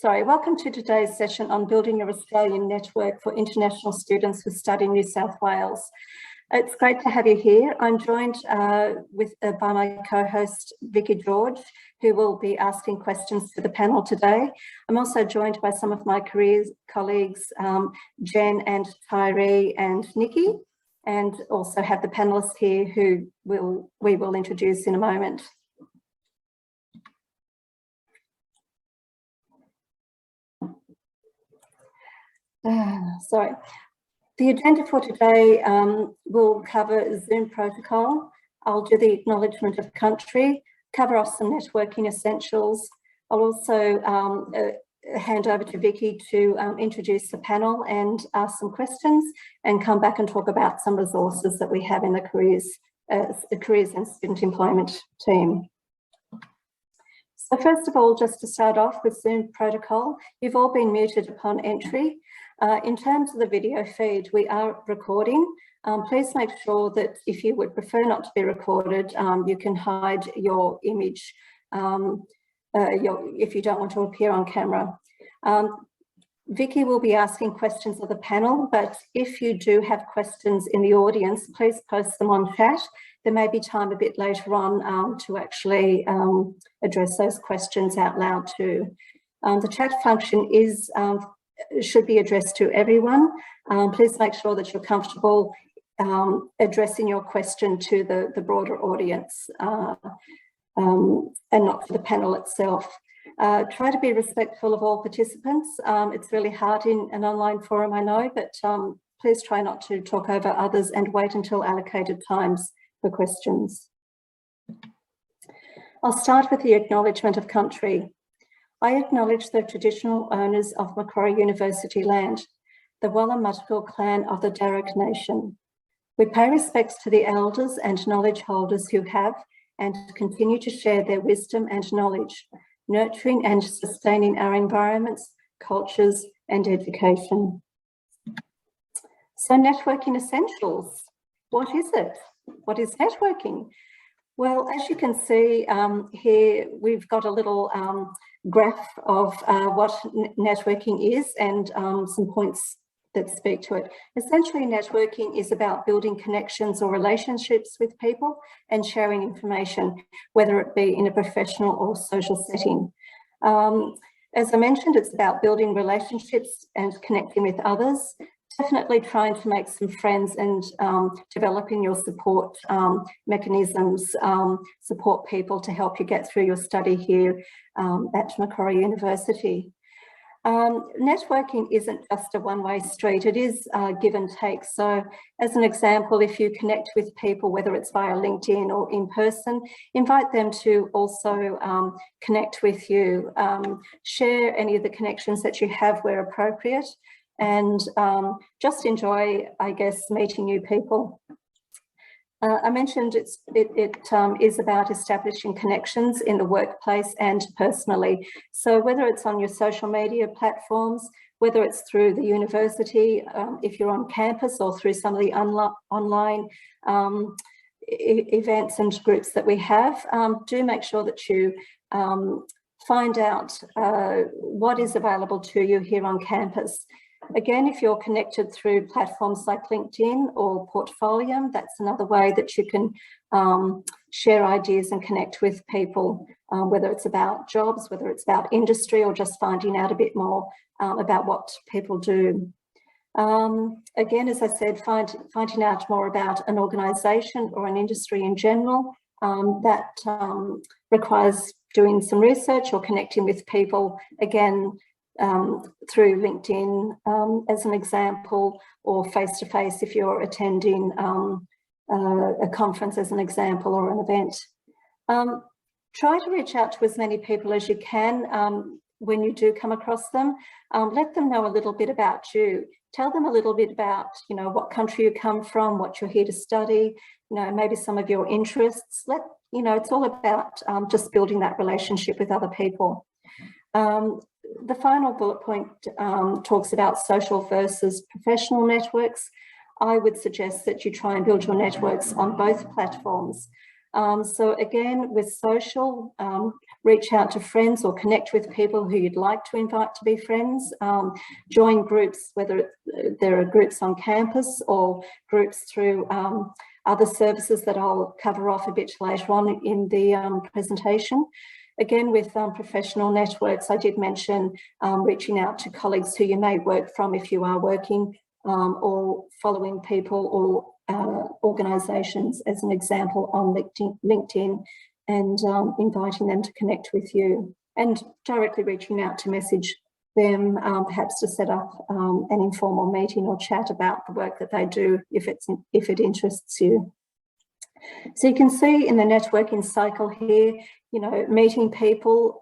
Welcome to today's session on building your Australian network for international students who study in New South Wales. It's great to have you here. I'm joined by my co-host Vicky George, who will be asking questions to the panel today. I'm also joined by some of my careers colleagues, Jen and Tyree and Nikki, and also have the panellists here who we will introduce in a moment. The agenda for today will cover Zoom protocol. I'll do the acknowledgement of country, cover off some networking essentials. I'll also hand over to Vicky to introduce the panel and ask some questions, and come back and talk about some resources that we have in the careers and student employment team. So first of all, just to start off with Zoom protocol, you've all been muted upon entry. In terms of the video feed, we are recording. Please make sure that if you would prefer not to be recorded, you can hide your image if you don't want to appear on camera. Vicky will be asking questions of the panel, but if you do have questions in the audience, please post them on chat. There may be time a bit later on to actually address those questions out loud too. The chat function should be addressed to everyone. Please make sure that you're comfortable addressing your question to the broader audience and not for the panel itself. Try to be respectful of all participants. It's really hard in an online forum, I know, but please try not to talk over others and wait until allocated times for questions. I'll start with the acknowledgement of country. I acknowledge the traditional owners of Macquarie University land, the Wallumattagal clan of the Darug Nation. We pay respects to the elders and knowledge holders who have and continue to share their wisdom and knowledge, nurturing and sustaining our environments, cultures, and education. So networking essentials, what is it? What is networking? Well, as you can see here, we've got a little graph of what networking is and some points that speak to it. Essentially, networking is about building connections or relationships with people and sharing information, whether it be in a professional or social setting. As I mentioned, it's about building relationships and connecting with others. Definitely trying to make some friends and developing your support mechanisms, support people to help you get through your study here at Macquarie University. Networking isn't just a one-way street, it is give and take. So as an example, if you connect with people, whether it's via LinkedIn or in person, invite them to also connect with you, share any of the connections that you have where appropriate, and just enjoy, I guess, meeting new people. I mentioned it is about establishing connections in the workplace and personally. So whether it's on your social media platforms, whether it's through the university, if you're on campus, or through some of the online events and groups that we have, do make sure that you find out what is available to you here on campus. Again, if you're connected through platforms like LinkedIn or Portfolio, that's another way that you can share ideas and connect with people, whether it's about jobs, whether it's about industry, or just finding out a bit more about what people do. Again, as I said, finding out more about an organisation or an industry in general, that requires doing some research or connecting with people, again, through LinkedIn as an example, or face-to-face if you're attending a conference as an example, or an event. Try to reach out to as many people as you can when you do come across them. Let them know a little bit about you. Tell them a little bit about, you know, what country you come from, what you're here to study, you know, maybe some of your interests. It's all about just building that relationship with other people. The final bullet point talks about social versus professional networks. I would suggest that you try and build your networks on both platforms. So again, with social, reach out to friends or connect with people who you'd like to invite to be friends. Join groups, whether there are groups on campus or groups through other services that I'll cover off a bit later on in the presentation. Again, with professional networks, I did mention reaching out to colleagues who you may work from if you are working, or following people or organisations, as an example, on LinkedIn, and inviting them to connect with you, and directly reaching out to message them, perhaps to set up an informal meeting or chat about the work that they do if it interests you. So you can see in the networking cycle here, you know, meeting people,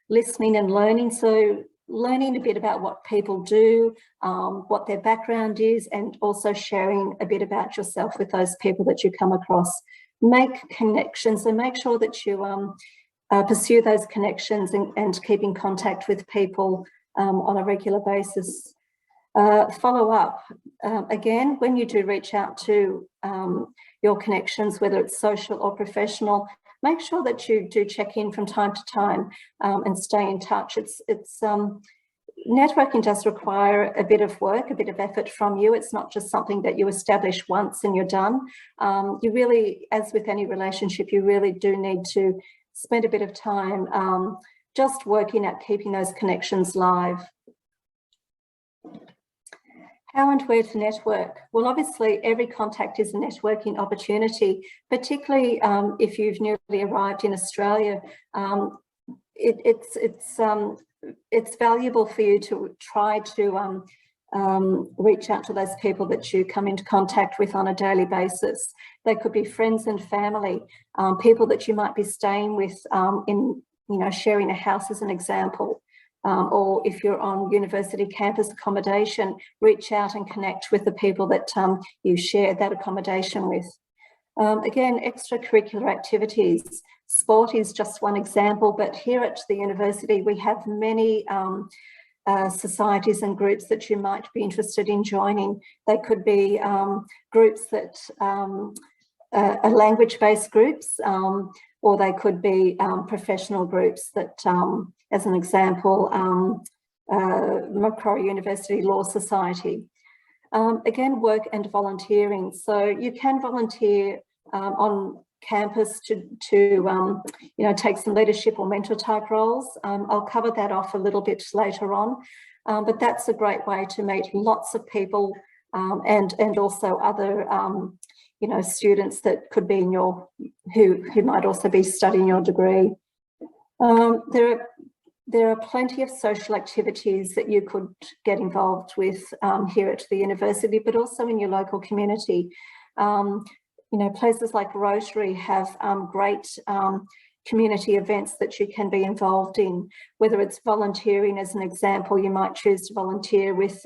listening and learning. So learning a bit about what people do, what their background is, and also sharing a bit about yourself with those people that you come across. Make connections, and make sure that you pursue those connections and keep in contact with people on a regular basis. Follow up. Again, when you do reach out to your connections, whether it's social or professional, make sure that you do check in from time to time and stay in touch. Networking does require a bit of work, a bit of effort from you. It's not just something that you establish once and you're done. You really, as with any relationship, you really do need to spend a bit of time just working at keeping those connections live. How and where to network? Well, obviously, every contact is a networking opportunity, particularly if you've newly arrived in Australia. It's valuable for you to try to reach out to those people that you come into contact with on a daily basis. They could be friends and family, people that you might be staying with in, you know, sharing a house as an example. Or if you're on university campus accommodation, reach out and connect with the people that you share that accommodation with. Again, extracurricular activities. Sport is just one example, but here at the university, we have many societies and groups that you might be interested in joining. They could be groups that are language-based groups, or they could be professional groups that, as an example, Macquarie University Law Society. Again, work and volunteering. So you can volunteer on campus to you know, take some leadership or mentor type roles. I'll cover that off a little bit later on, but that's a great way to meet lots of people and also other you know, students that could be in your, who might also be studying your degree. There are plenty of social activities that you could get involved with here at the university, but also in your local community. You know, places like Rotary have great community events that you can be involved in, whether it's volunteering. As an example, you might choose to volunteer with,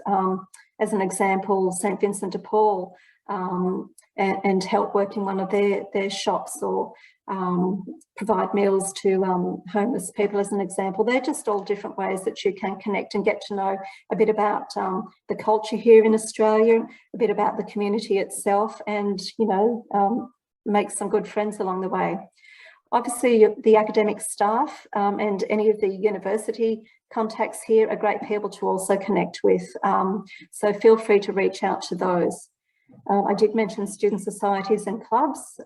as an example, St Vincent de Paul, and help work in one of their shops, or provide meals to homeless people, as an example. They're just all different ways that you can connect and get to know a bit about the culture here in Australia, a bit about the community itself, and, you know, make some good friends along the way. Obviously, the academic staff and any of the university contacts here are great people to also connect with. So feel free to reach out to those. I did mention student societies and clubs.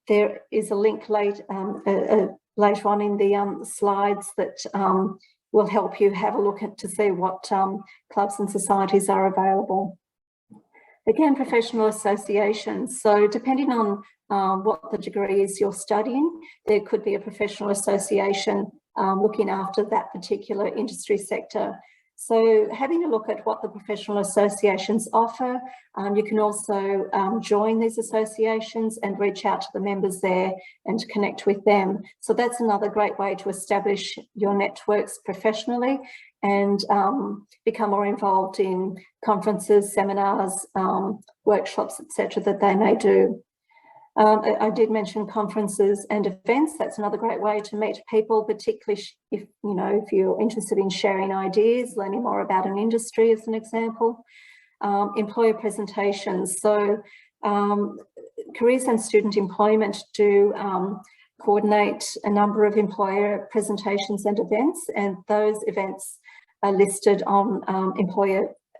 There is a link later on in the slides that will help you have a look at to see what clubs and societies are available. Again, professional associations. So depending on what the degree is you're studying, there could be a professional association looking after that particular industry sector. So having a look at what the professional associations offer, you can also join these associations and reach out to the members there and connect with them. So that's another great way to establish your networks professionally and become more involved in conferences, seminars, workshops, etc. that they may do. I did mention conferences and events. That's another great way to meet people, particularly if, you know, if you're interested in sharing ideas, learning more about an industry, as an example. Employer presentations. So careers and student employment do coordinate a number of employer presentations and events, and those events are listed on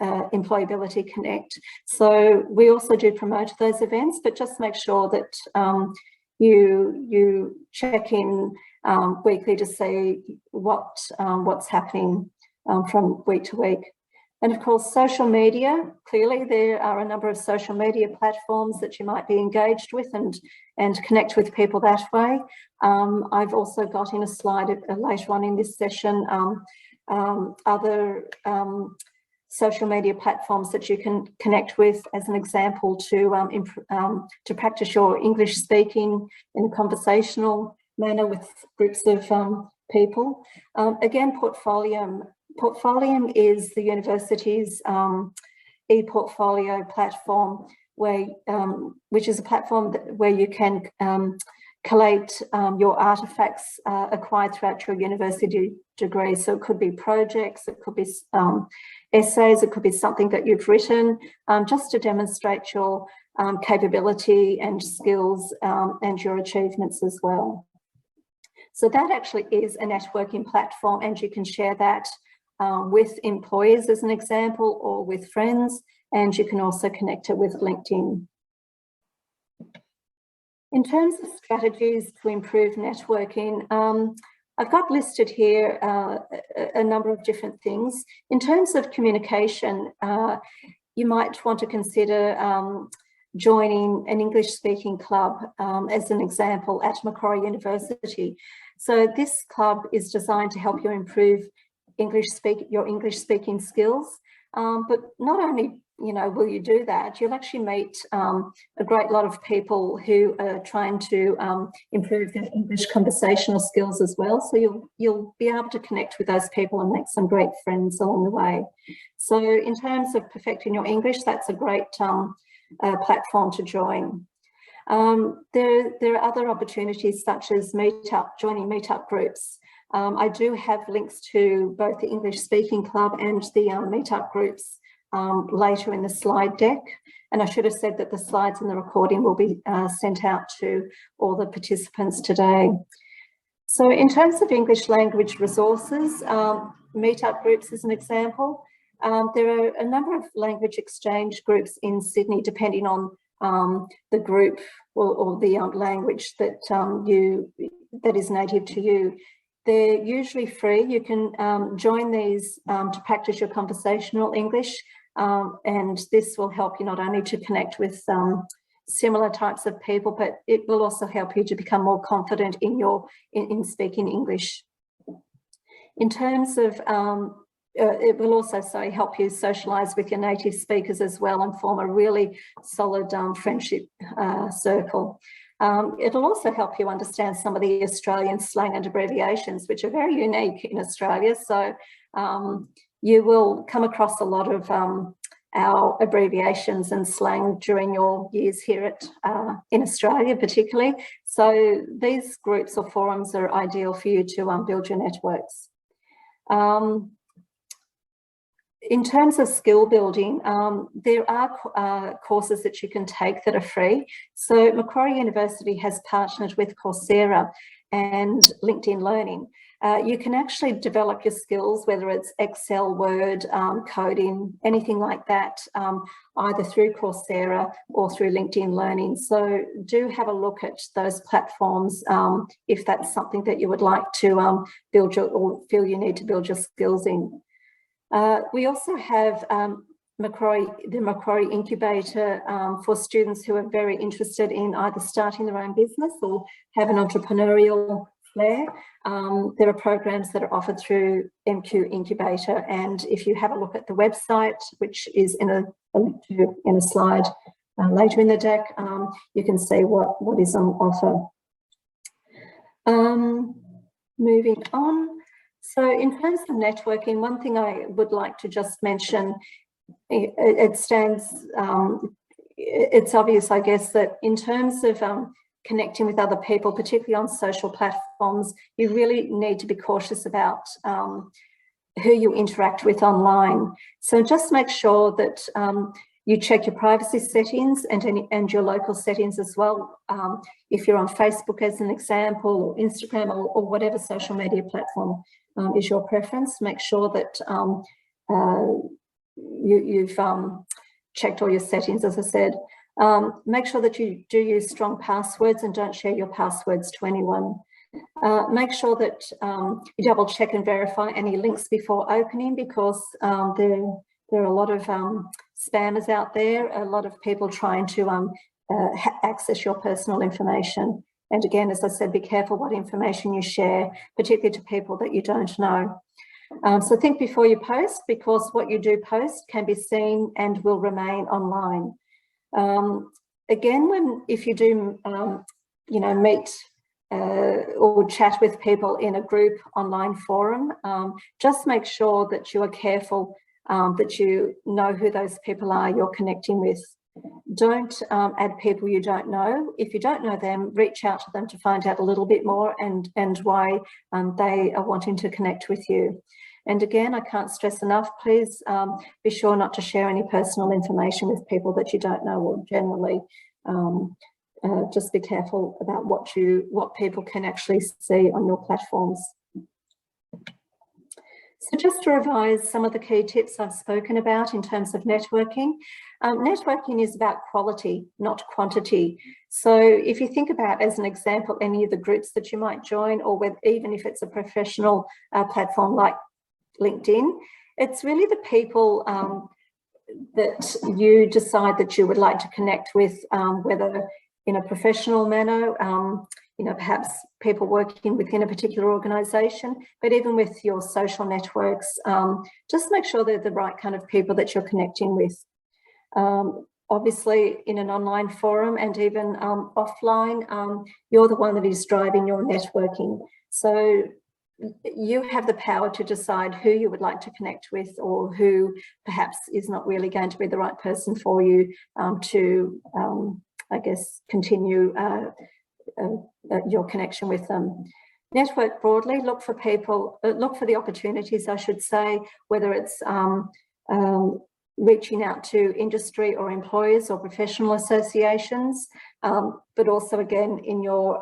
Employability Connect. So we also do promote those events, but just make sure that you check in weekly to see what's happening from week to week. And of course, social media, clearly there are a number of social media platforms that you might be engaged with and connect with people that way. I've also got in a slide later on in this session other social media platforms that you can connect with as an example to practice your English speaking in a conversational manner with groups of people. Again, Portfolium is the university's e-portfolio platform, which is a platform where you can collate your artefacts acquired throughout your university degree. So it could be projects, it could be essays, it could be something that you've written, just to demonstrate your capability and skills and your achievements as well. So that actually is a networking platform, and you can share that with employers as an example, or with friends, and you can also connect it with LinkedIn. In terms of strategies to improve networking, I've got listed here a number of different things. In terms of communication, you might want to consider joining an English speaking club as an example at Macquarie University. So this club is designed to help you improve your English speaking skills, but not only will you do that, you'll actually meet a great lot of people who are trying to improve their English conversational skills as well. So you'll be able to connect with those people and make some great friends along the way. So in terms of perfecting your English, that's a great platform to join. There are other opportunities such as joining meetup groups. I do have links to both the English Speaking Club and the meetup groups later in the slide deck. And I should have said that the slides and the recording will be sent out to all the participants today. So in terms of English language resources, meetup groups is an example. There are a number of language exchange groups in Sydney, depending on the group or the language that that is native to you. They're usually free. You can join these to practice your conversational English, and this will help you not only to connect with similar types of people, but it will also help you to become more confident in speaking English. In terms of, it will also help you socialise with your native speakers as well and form a really solid friendship circle. It'll also help you understand some of the Australian slang and abbreviations, which are very unique in Australia. So you will come across a lot of our abbreviations and slang during your years here in Australia particularly. So these groups or forums are ideal for you to build your networks. In terms of skill building, there are courses that you can take that are free. So Macquarie University has partnered with Coursera and LinkedIn Learning. You can actually develop your skills, whether it's Excel, Word, coding, anything like that, either through Coursera or through LinkedIn Learning. So do have a look at those platforms if that's something that you would like to build or feel you need to build your skills in. We also have the Macquarie Incubator for students who are very interested in either starting their own business or have an entrepreneurial flair. There are programs that are offered through MQ Incubator, and if you have a look at the website, which is in a slide later in the deck, you can see what is on offer. Moving on. So in terms of networking, one thing I would like to just mention, it's obvious, I guess, that in terms of connecting with other people, particularly on social platforms, you really need to be cautious about who you interact with online. So just make sure that You check your privacy settings and your local settings as well. If you're on Facebook as an example, or Instagram, or whatever social media platform is your preference, make sure that you've checked all your settings, as I said. Make sure that you do use strong passwords and don't share your passwords to anyone. Make sure that you double check and verify any links before opening, because there are a lot of spammers out there, a lot of people trying to access your personal information. And again, as I said, be careful what information you share, particularly to people that you don't know. So think before you post, because what you do post can be seen and will remain online. Again, if you do, meet or chat with people in a group online forum, just make sure that you are careful, that you know who those people are you're connecting with. Don't add people you don't know. If you don't know them, reach out to them to find out a little bit more and why they are wanting to connect with you. And again, I can't stress enough, please be sure not to share any personal information with people that you don't know, or generally just be careful about what people can actually see on your platforms. So just to revise some of the key tips I've spoken about in terms of networking. Networking is about quality, not quantity. So if you think about, as an example, any of the groups that you might join, or even if it's a professional platform like LinkedIn, it's really the people that you decide that you would like to connect with, whether in a professional manner, perhaps people working within a particular organisation, but even with your social networks, just make sure they're the right kind of people that you're connecting with. Obviously, in an online forum and even offline, you're the one that is driving your networking. So you have the power to decide who you would like to connect with, or who perhaps is not really going to be the right person for you to, I guess, continue your connection with them. Network broadly, look for people, look for the opportunities, I should say, whether it's reaching out to industry or employers or professional associations, but also again in your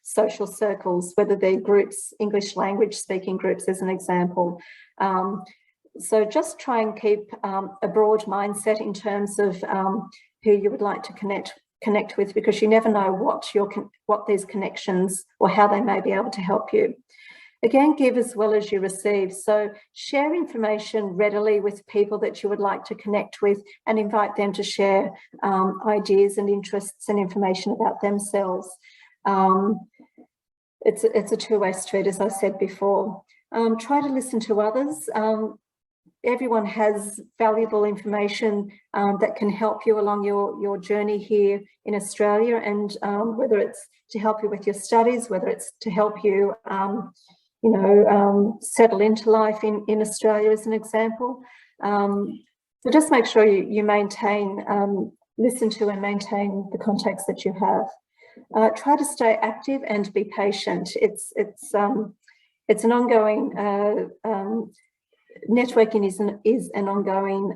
social circles, whether they're groups, English language speaking groups as an example. So just try and keep a broad mindset in terms of who you would like to connect with, because you never know what these connections or how they may be able to help you. Again, give as well as you receive. So share information readily with people that you would like to connect with, and invite them to share ideas and interests and information about themselves. It's a two-way street, as I said before. Try to listen to others. Everyone has valuable information that can help you along your journey here in Australia, and whether it's to help you with your studies, whether it's to help you settle into life in Australia as an example. So just make sure you maintain, listen to and maintain the contacts that you have. Try to stay active and be patient. It's an ongoing, networking is an ongoing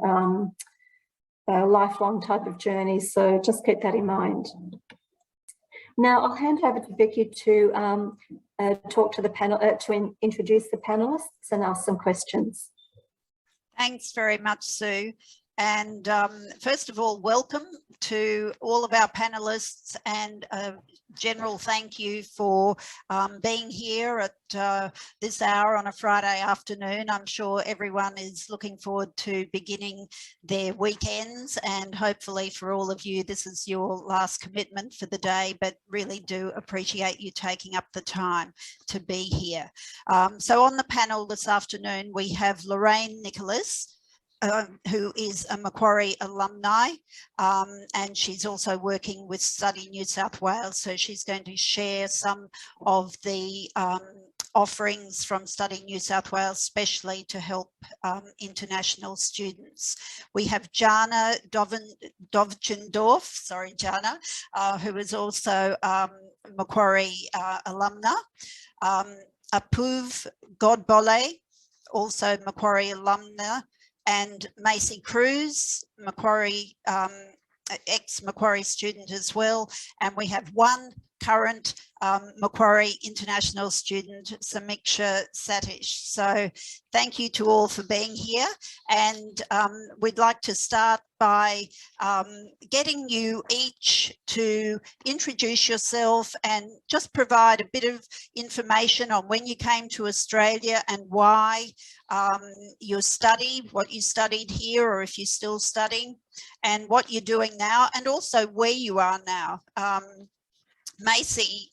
lifelong type of journey, so just keep that in mind. Now I'll hand over to Vicky to talk to the panel, to introduce the panelists and ask some questions. Thanks very much, Sue. And first of all, welcome to all of our panelists, and a general thank you for being here at this hour on a Friday afternoon. I'm sure everyone is looking forward to beginning their weekends, and hopefully for all of you, this is your last commitment for the day, but really do appreciate you taking up the time to be here. So on the panel this afternoon, we have Lorraine Nicholas, who is a Macquarie alumni, and she's also working with Study New South Wales. So she's going to share some of the offerings from Study New South Wales, especially to help international students. We have Johanna Dovjendorf, sorry, Johanna, who is also Macquarie alumna. Apuv Godbole, also Macquarie alumna, and Missy Cruz, Macquarie, ex-Macquarie student as well. And we have one current Macquarie international student, Samiksha Satish. So thank you to all for being here. And we'd like to start by getting you each to introduce yourself and just provide a bit of information on when you came to Australia and why you studied, what you studied here, or if you're still studying, and what you're doing now, and also where you are now. Missy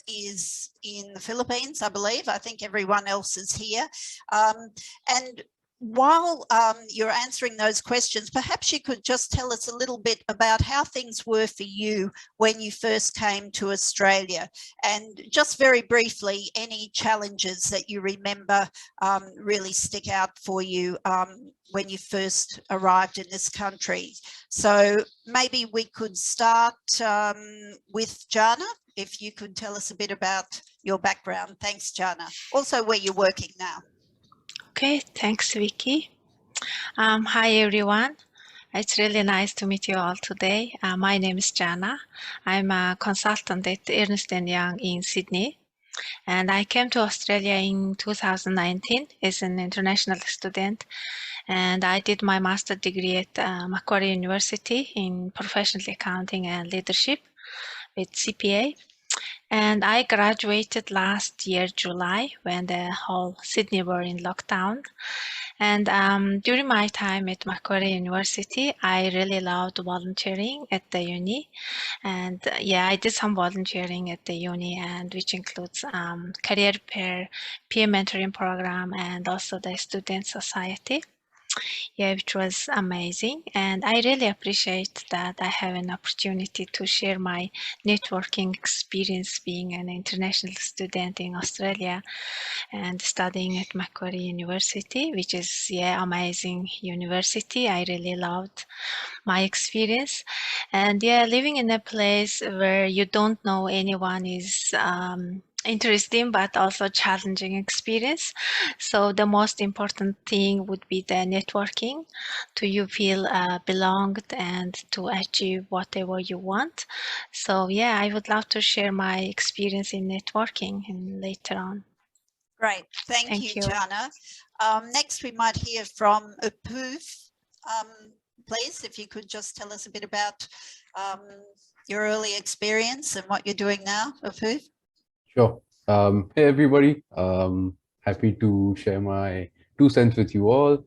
is in the Philippines, I believe. I think everyone else is here. And while you're answering those questions, perhaps you could just tell us a little bit about how things were for you when you first came to Australia, and just very briefly, any challenges that you remember really stick out for you when you first arrived in this country. So maybe we could start with Johanna, if you could tell us a bit about your background. Thanks, Johanna. Also, where you're working now. Okay, thanks, Vicky. Hi, everyone. It's really nice to meet you all today. My name is Johanna. I'm a consultant at Ernst & Young in Sydney. And I came to Australia in 2019 as an international student. And I did my master's degree at Macquarie University in professional accounting and leadership with CPA. And I graduated last year, July, when the whole Sydney were in lockdown. And during my time at Macquarie University, I really loved volunteering at the uni. And yeah, I did some volunteering at the uni, and which includes career pair, peer mentoring program, and also the student society. Yeah, which was amazing. And I really appreciate that I have an opportunity to share my networking experience being an international student in Australia and studying at Macquarie University, which is, yeah, amazing university. I really loved my experience. And yeah, living in a place where you don't know anyone is interesting but also challenging experience. So the most important thing would be the networking to you feel belonged and to achieve whatever you want. So yeah, I would love to share my experience in networking and later on. Great, thank you, Johanna. Next we might hear from Apuv. Please, if you could just tell us a bit about your early experience and what you're doing now, Apuv. Sure. Hey, everybody. Happy to share my 2 cents with you all.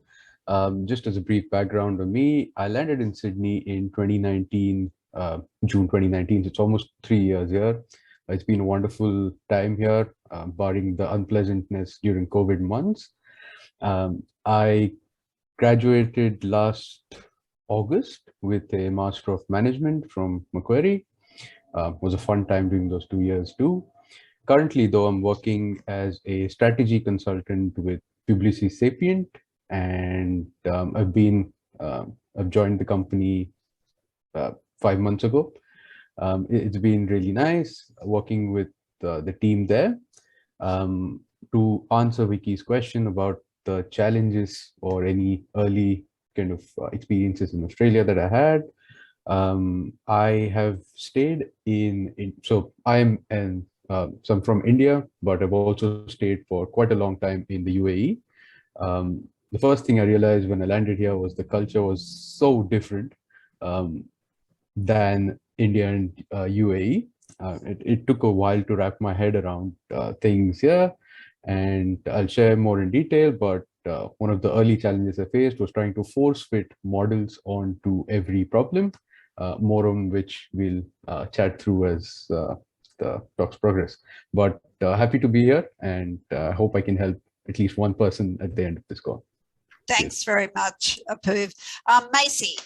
Just as a brief background on me, I landed in Sydney in 2019, June 2019. So it's almost 3 years here. It's been a wonderful time here, barring the unpleasantness during COVID months. I graduated last August with a Master of Management from Macquarie. It was a fun time during those 2 years too. Currently, though, I'm working as a strategy consultant with Publicis Sapient, and I've joined the company 5 months ago. It's been really nice working with the team there. To answer Vicky's question about the challenges or any early kind of experiences in Australia that I had, I have stayed so I'm from India, but I've also stayed for quite a long time in the UAE. The first thing I realized when I landed here was the culture was so different than India and UAE. It took a while to wrap my head around things here, and I'll share more in detail, but one of the early challenges I faced was trying to force fit models onto every problem, more on which we'll chat through as the talks progress. But happy to be here, and I hope I can help at least one person at the end of this call. Thanks very much, Apuv. Missy,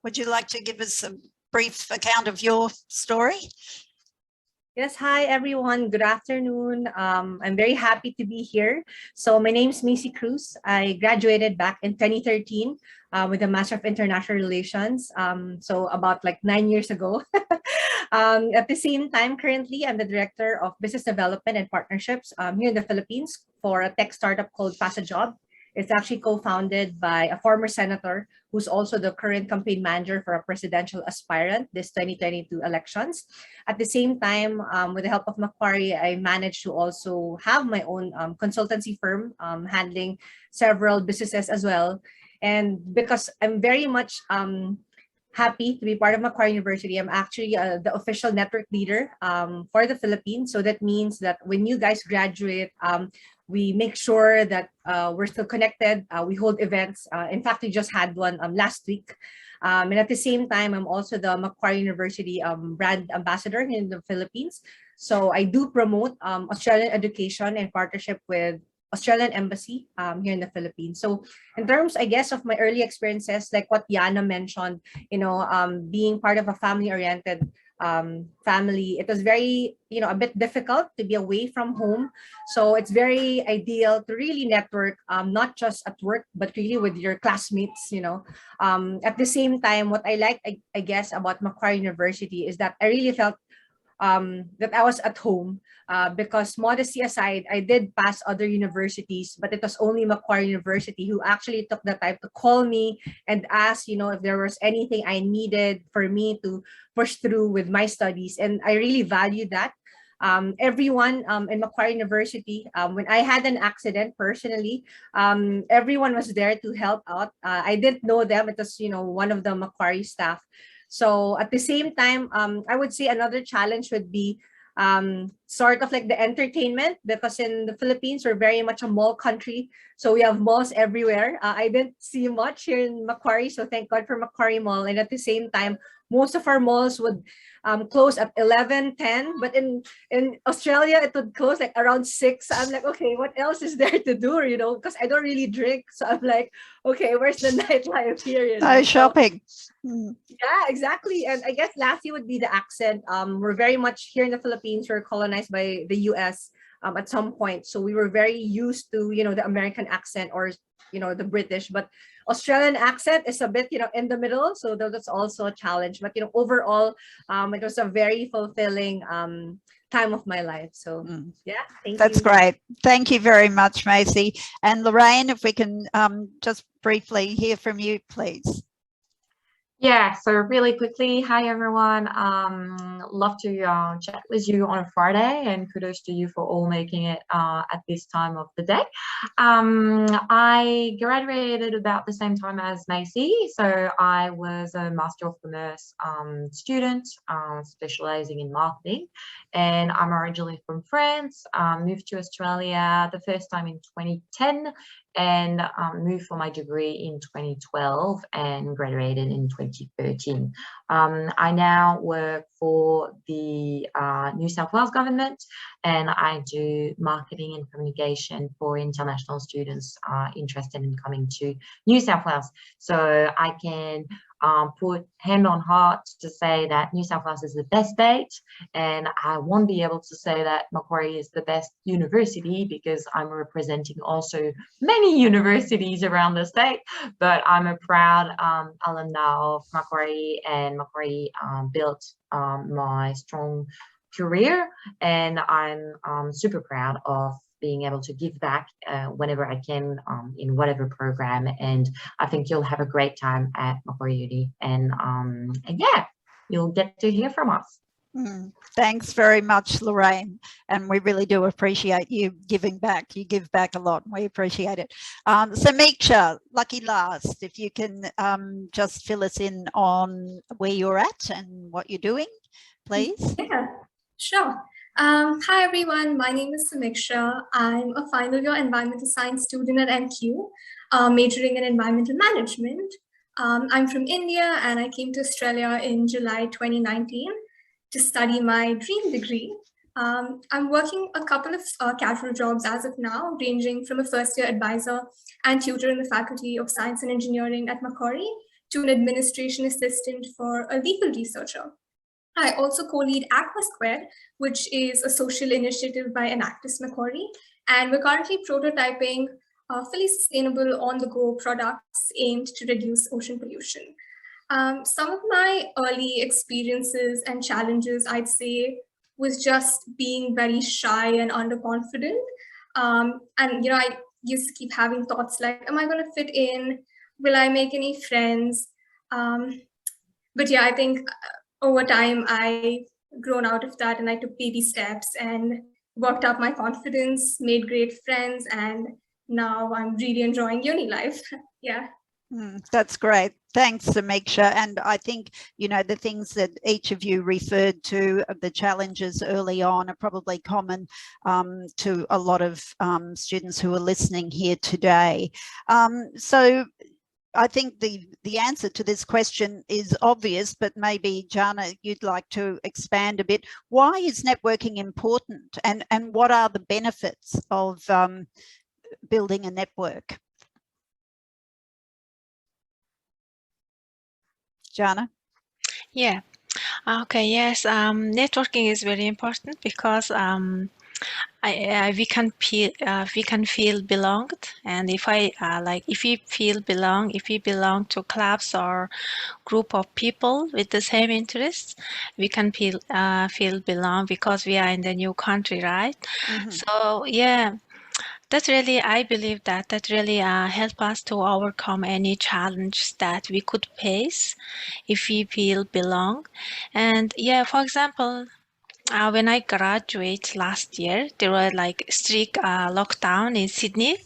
would you like to give us a brief account of your story? Yes, hi everyone. Good afternoon. I'm very happy to be here. So my name is Missy Cruz. I graduated back in 2013 with a Master of International Relations. So about like 9 years ago. At the same time, currently, I'm the Director of Business Development and Partnerships here in the Philippines for a tech startup called Pass a Job. It's actually co-founded by a former senator who's also the current campaign manager for a presidential aspirant this 2022 elections. At the same time, with the help of Macquarie, I managed to also have my own consultancy firm handling several businesses as well. And because I'm very much happy to be part of Macquarie University, I'm actually the official network leader for the Philippines. So that means that when you guys graduate, we make sure that we're still connected. We hold events. In fact, we just had one last week. And at the same time, I'm also the Macquarie University brand ambassador in the Philippines. So I do promote Australian education in partnership with Australian Embassy here in the Philippines. So in terms, I guess, of my early experiences, like what Johanna mentioned, being part of a family-oriented family, it was very, a bit difficult to be away from home. So it's very ideal to really network, not just at work, but really with your classmates, At the same time, what I like, I guess, about Macquarie University is that I really felt that I was at home because modesty aside, I did pass other universities, but it was only Macquarie University who actually took the time to call me and ask, if there was anything I needed for me to push through with my studies. And I really value that. Everyone in Macquarie University, when I had an accident personally, everyone was there to help out. I didn't know them. It was, one of the Macquarie staff. So at the same time, I would say another challenge would be sort of like the entertainment, because in the Philippines, we're very much a mall country. So we have malls everywhere. I didn't see much here in Macquarie, so thank God for Macquarie Mall. And at the same time, most of our malls would close at 11, 10, but in Australia, it would close like around 6. So I'm like, okay, what else is there to do, because I don't really drink. So I'm like, okay, where's the nightlife here? No shopping. Yeah, exactly. And I guess lastly would be the accent. We're very much here in the Philippines, we're colonized by the US at some point. So we were very used to, the American accent or, the British, but Australian accent is a bit, in the middle. So that's also a challenge. But, overall, it was a very fulfilling time of my life. So yeah, thank you. That's great. Thank you very much, Maisie. And Lorraine, if we can just briefly hear from you, please. Yeah, so really quickly, hi everyone. Love to chat with you on a Friday, and kudos to you for all making it at this time of the day. I graduated about the same time as Maisie, so I was a Master of Commerce student, specializing in marketing, and I'm originally from France. Moved to Australia the first time in 2010, and moved for my degree in 2012 and graduated in 2013. I now work for the New South Wales government, and I do marketing and communication for international students interested in coming to New South Wales. So I can put hand on heart to say that New South Wales is the best state, and I won't be able to say that Macquarie is the best university because I'm representing also many universities around the state, but I'm a proud alumni of Macquarie, and Macquarie built my strong career, and I'm super proud of being able to give back whenever I can in whatever program. And I think you'll have a great time at Macquarie Uni, and yeah, you'll get to hear from us. Thanks very much, Lorraine. And we really do appreciate you giving back. You give back a lot. We appreciate it. So Meeksha, lucky last, if you can just fill us in on where you're at and what you're doing, please. Yeah, sure. Hi everyone, my name is Samiksha. I'm a final year environmental science student at NQ, majoring in environmental management. I'm from India, and I came to Australia in July 2019 to study my dream degree. I'm working a couple of casual jobs as of now, ranging from a first year advisor and tutor in the Faculty of Science and Engineering at Macquarie to an administration assistant for a legal researcher. I also co-lead Aqua Square, which is a social initiative by Enactus Macquarie, and we're currently prototyping fully sustainable on-the-go products aimed to reduce ocean pollution. Some of my early experiences and challenges, I'd say, was just being very shy and underconfident. And I used to keep having thoughts like, am I going to fit in? Will I make any friends? But yeah, I think over time I grown out of that, and I took baby steps and worked up my confidence, made great friends, and now I'm really enjoying uni life. Yeah. That's great. Thanks, Samiksha. And I think, you know, the things that each of you referred to, the challenges early on, are probably common to a lot of students who are listening here today. So I think the answer to this question is obvious, but maybe, Johanna, you'd like to expand a bit. Why is networking important, and what are the benefits of building a network? Johanna? Yeah. Okay. Yes. Networking is very important because we can feel belonged, and if we belong to clubs or group of people with the same interests, we can feel belong because we are in the new country, right? So yeah. I believe that really help us to overcome any challenge that we could face if we feel belong. And yeah, for example, when I graduated last year, there were like strict lockdown in Sydney.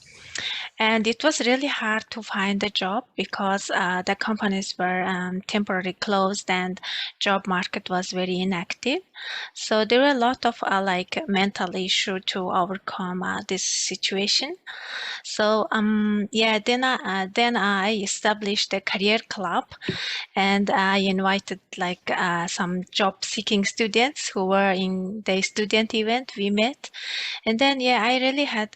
And it was really hard to find a job because the companies were temporarily closed and job market was very inactive. So there were a lot of like mental issue to overcome this situation. So yeah, then I established a career club, and I invited like some job seeking students who were in the student event we met. And then, yeah, I really had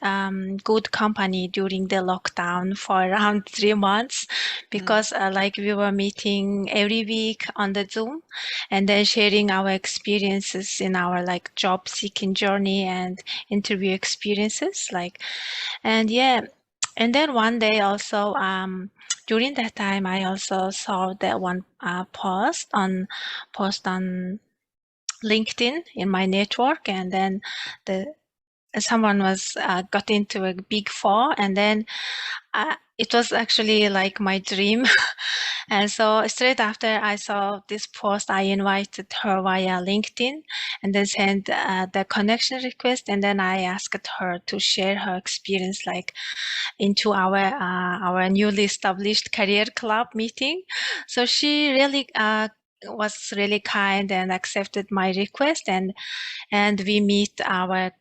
good company during the lockdown for around 3 months because like we were meeting every week on the Zoom and then sharing our experiences in our like job seeking journey and interview experiences. And yeah, and then one day also, during that time, I also saw that one post on LinkedIn in my network, and then someone was got into a Big Four, and then it was actually like my dream. And so straight after I saw this post, I invited her via LinkedIn and then sent the connection request, and then I asked her to share her experience like into our newly established career club meeting. So she really was really kind and accepted my request, and we meet our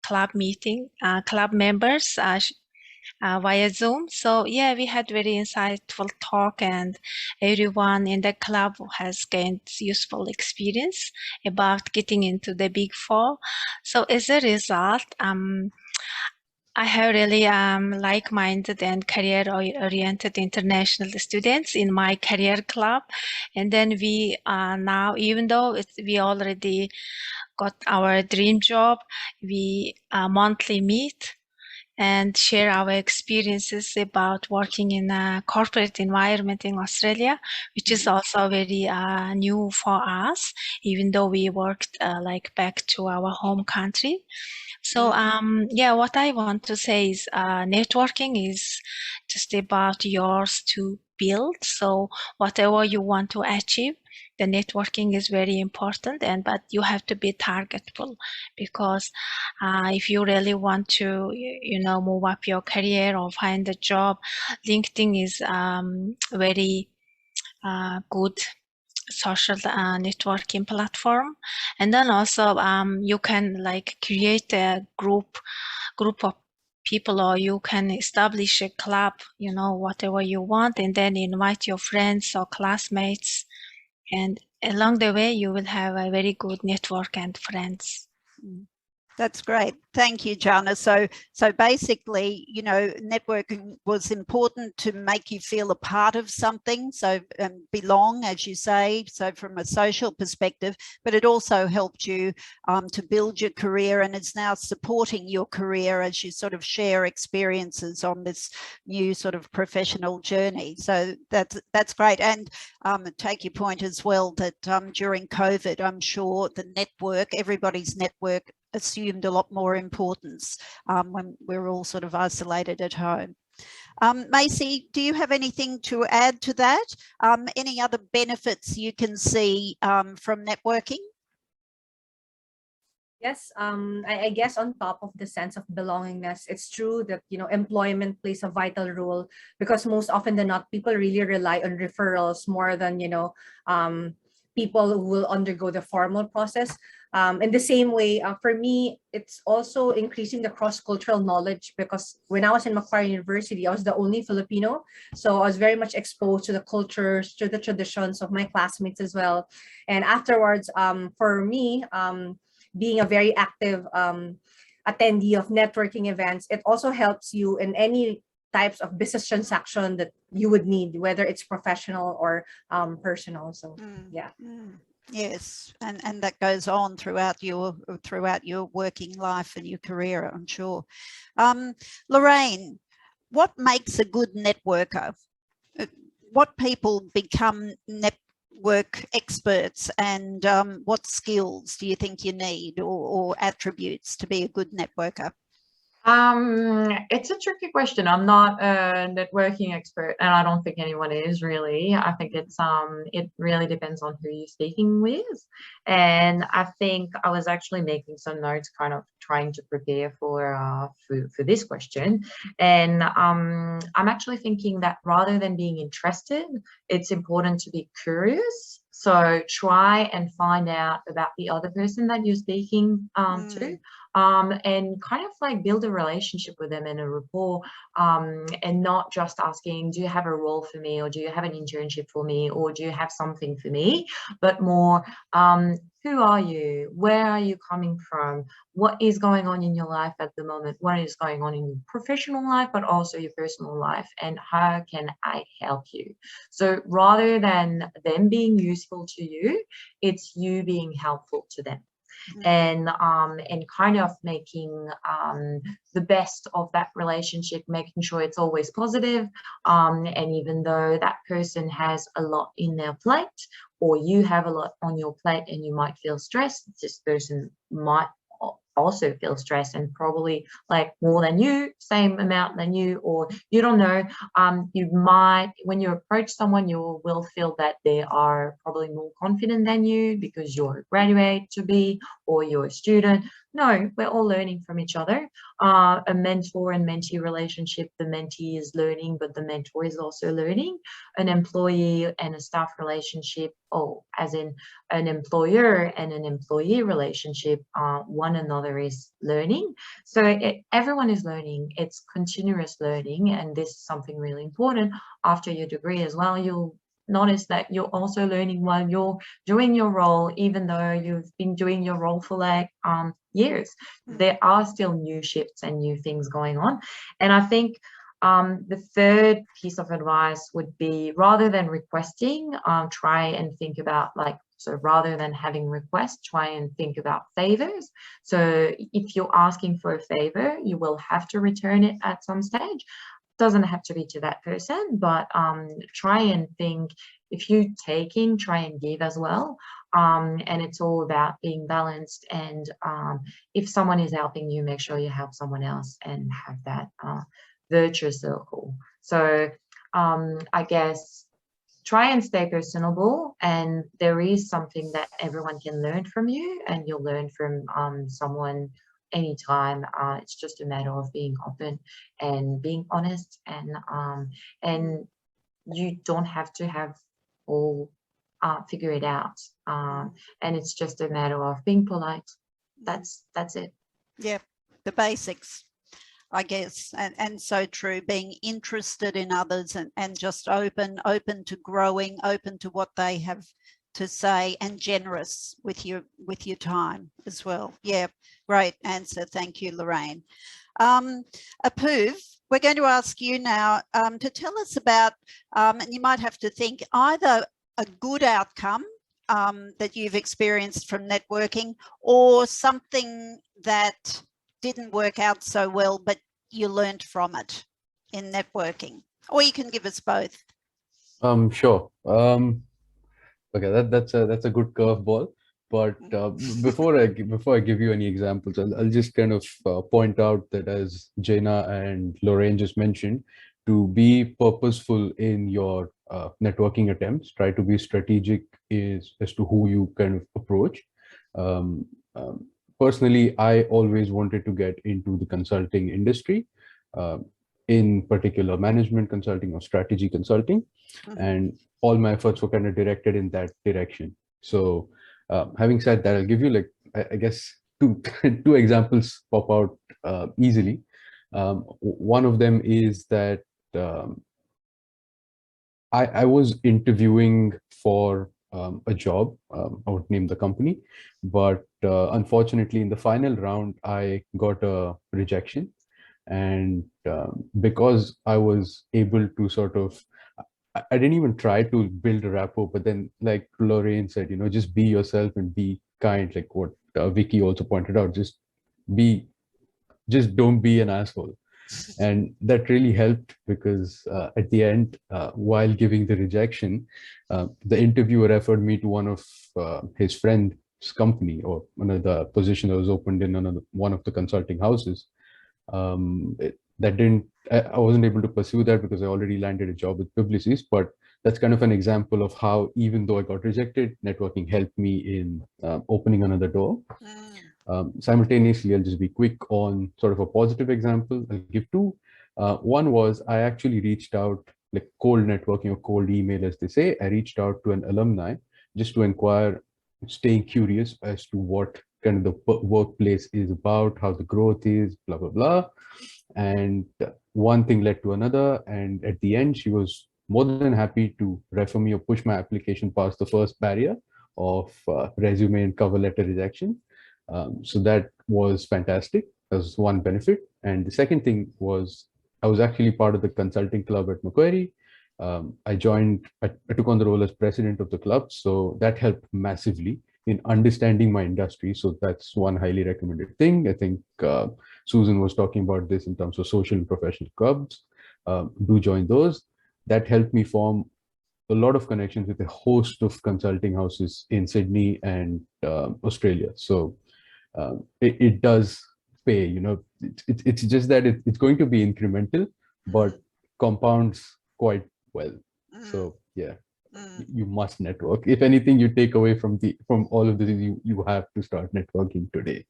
club members via Zoom. So yeah, we had very insightful talk, and everyone in the club has gained useful experience about getting into the Big Four. So as a result, I have really like-minded and career-oriented international students in my career club. And then we now, even though we already got our dream job, we monthly meet and share our experiences about working in a corporate environment in Australia, which is also very new for us, even though we worked like back to our home country. So yeah, what I want to say is networking is just about yours to build. So whatever you want to achieve, the networking is very important, but you have to be targetable, because if you really want to, move up your career or find a job, LinkedIn is very good social networking platform. And then also you can like create a group of people, or you can establish a club, whatever you want, and then invite your friends or classmates, and along the way you will have a very good network and friends. That's great. Thank you, Johanna. So basically, networking was important to make you feel a part of something. So belong, as you say, so from a social perspective, but it also helped you to build your career, and it's now supporting your career as you sort of share experiences on this new sort of professional journey. So that's great. And take your point as well that during COVID, I'm sure the network, everybody's network assumed a lot more importance when we're all sort of isolated at home. Missy, do you have anything to add to that? Any other benefits you can see from networking? Yes, I guess on top of the sense of belongingness, it's true that, you know, employment plays a vital role, because most often than not, people really rely on referrals more than, you know, people who will undergo the formal process. In the same way, for me, it's also increasing the cross-cultural knowledge, because when I was in Macquarie University, I was the only Filipino. So I was very much exposed to the cultures, to the traditions of my classmates as well. And afterwards, for me, being a very active attendee of networking events, it also helps you in any types of business transaction that you would need, whether it's professional or personal. So yeah. Yes, and that goes on throughout your working life and your career, I'm sure. Lorraine, what makes a good networker? What people become network experts, and what skills do you think you need, or attributes to be a good networker? It's a tricky question. I'm not a networking expert, and I don't think anyone is really. I think it's it really depends on who you're speaking with. And I think I was actually making some notes, kind of trying to prepare for this question. And I'm actually thinking that rather than being interested, it's important to be curious. So try and find out about the other person that you're speaking to. And kind of like build a relationship with them and a rapport, and not just asking, do you have a role for me, or do you have an internship for me, or do you have something for me, but more, who are you, where are you coming from, what is going on in your life at the moment, what is going on in your professional life, but also your personal life, and how can I help you? So rather than them being useful to you, it's you being helpful to them. And kind of making the best of that relationship, making sure it's always positive. And even though that person has a lot in their plate, or you have a lot on your plate and you might feel stressed, this person might also feel stressed and probably like more than you, same amount than you, or you don't know. You might, when you approach someone, you will feel that they are probably more confident than you because you're a graduate to be, or you're a student. No, we're all learning from each other. A mentor and mentee relationship, the mentee is learning, but the mentor is also learning. An employee and a staff relationship, or as in an employer and an employee relationship, one another is learning. So everyone is learning. It's continuous learning, and this is something really important. After your degree as well, you'll notice that you're also learning while you're doing your role, even though you've been doing your role for like years. There are still new shifts and new things going on. And I think the third piece of advice would be, rather than requesting, try and think about, like, so rather than having requests, try and think about favors. So if you're asking for a favor, you will have to return it at some stage. Doesn't have to be to that person, but try and think, if you're taking, try and give as well. And it's all about being balanced. And if someone is helping you, make sure you help someone else and have that virtuous circle. So I guess try and stay personable, and there is something that everyone can learn from you, and you'll learn from someone anytime. It's just a matter of being open and being honest, and you don't have to have all figure it out, and it's just a matter of being polite. That's it. Yeah, the basics, I guess, and so true, being interested in others, and just open to growing, open to what they have to say, and generous with your time as well. Yeah, great answer. Thank you, Lorraine. Apuv, we're going to ask you now to tell us about, and you might have to think, either a good outcome that you've experienced from networking, or something that didn't work out so well, but you learned from it in networking, or you can give us both. Sure. Okay, that's a good curveball. But before I give you any examples, I'll just kind of point out that, as Jaina and Lorraine just mentioned, to be purposeful in your networking attempts, try to be strategic as to who you kind of approach. Um, Personally, I always wanted to get into the consulting industry, in particular management consulting or strategy consulting, and all my efforts were kind of directed in that direction. So having said that, I'll give you, like, I guess two two examples pop out easily. One of them is that I was interviewing for a job. I won't name the company, but unfortunately, in the final round, I got a rejection. And because I was able to sort of, I didn't even try to build a rapport, but then, like Lorraine said, just be yourself and be kind, like what Vicky also pointed out, just don't be an asshole. And that really helped, because at the end, while giving the rejection, the interviewer referred me to one of his friend's company, or another position that was opened in one of the consulting houses. That didn't, I wasn't able to pursue that because I already landed a job with Publicis, but that's kind of an example of how, even though I got rejected, networking helped me in opening another door. Simultaneously, I'll just be quick on sort of a positive example. I'll give two. One was, I actually reached out, like cold networking or cold email, as they say. I reached out to an alumni just to inquire, staying curious as to what kind of the workplace is about, how the growth is, blah, blah, blah. And one thing led to another. And at the end, she was more than happy to refer me or push my application past the first barrier of resume and cover letter rejection. So that was fantastic. That was one benefit. And the second thing was, I was actually part of the consulting club at Macquarie. I took on the role as president of the club. So that helped massively in understanding my industry. So that's one highly recommended thing. I think Susan was talking about this in terms of social and professional clubs. Do join those. That helped me form a lot of connections with a host of consulting houses in Sydney and Australia. So it does pay, it's just that it's going to be incremental, but compounds quite well. So yeah, you must network. If anything you take away from all of this, you have to start networking today.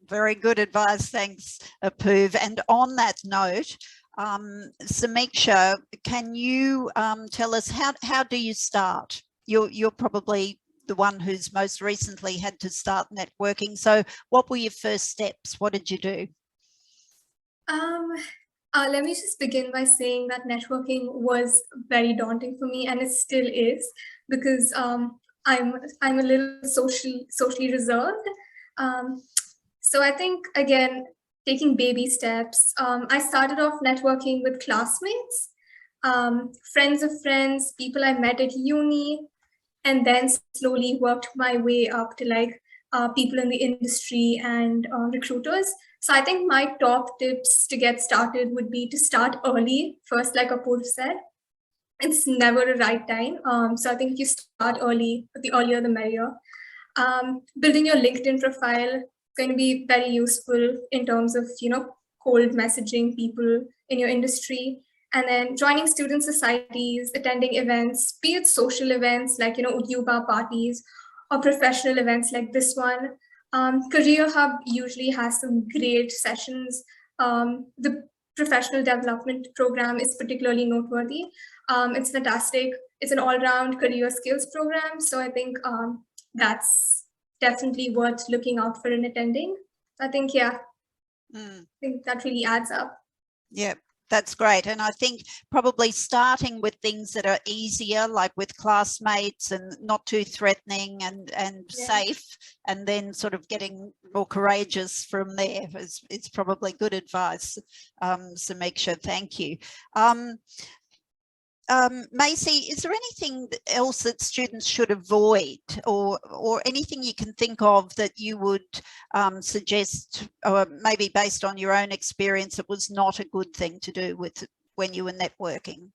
Very good advice. Thanks, Apoorv. And on that note, Samiksha, can you tell us how do you start? You're probably the one who's most recently had to start networking. So what were your first steps? What did you do? Let me just begin by saying that networking was very daunting for me, and it still is, because I'm a little socially reserved. So I think, again, taking baby steps, I started off networking with classmates, friends of friends, people I met at uni, and then slowly worked my way up to like people in the industry and recruiters. So I think my top tips to get started would be to start early. First, like Apoorv said, it's never a right time. So I think if you start early, the earlier the merrier. Building your LinkedIn profile is going to be very useful in terms of, cold messaging people in your industry. And then joining student societies, attending events, be it social events like, Yuba parties, or professional events like this one. Career Hub usually has some great sessions. The professional development program is particularly noteworthy. It's fantastic. It's an all-round career skills program. So I think that's definitely worth looking out for and attending. I think, yeah, I think that really adds up. Yeah. That's great. And I think probably starting with things that are easier, like with classmates and not too threatening and safe, and then sort of getting more courageous from there is probably good advice. Samiksha, thank you. Missy, is there anything else that students should avoid, or anything you can think of that you would suggest, or maybe based on your own experience, it was not a good thing to do when you were networking?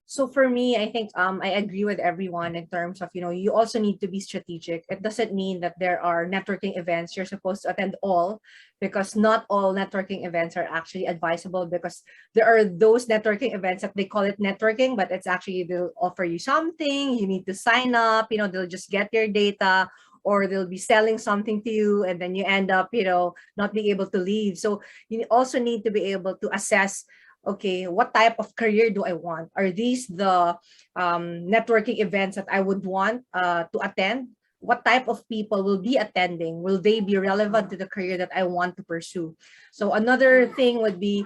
So for me, I think I agree with everyone in terms of, you also need to be strategic. It doesn't mean that there are networking events you're supposed to attend all, because not all networking events are actually advisable, because there are those networking events that they call it networking, but it's actually they'll offer you something, you need to sign up, they'll just get your data, or they'll be selling something to you, and then you end up, not being able to leave. So you also need to be able to assess, okay, what type of career do I want? Are these the networking events that I would want to attend? What type of people will be attending? Will they be relevant to the career that I want to pursue? So another thing would be,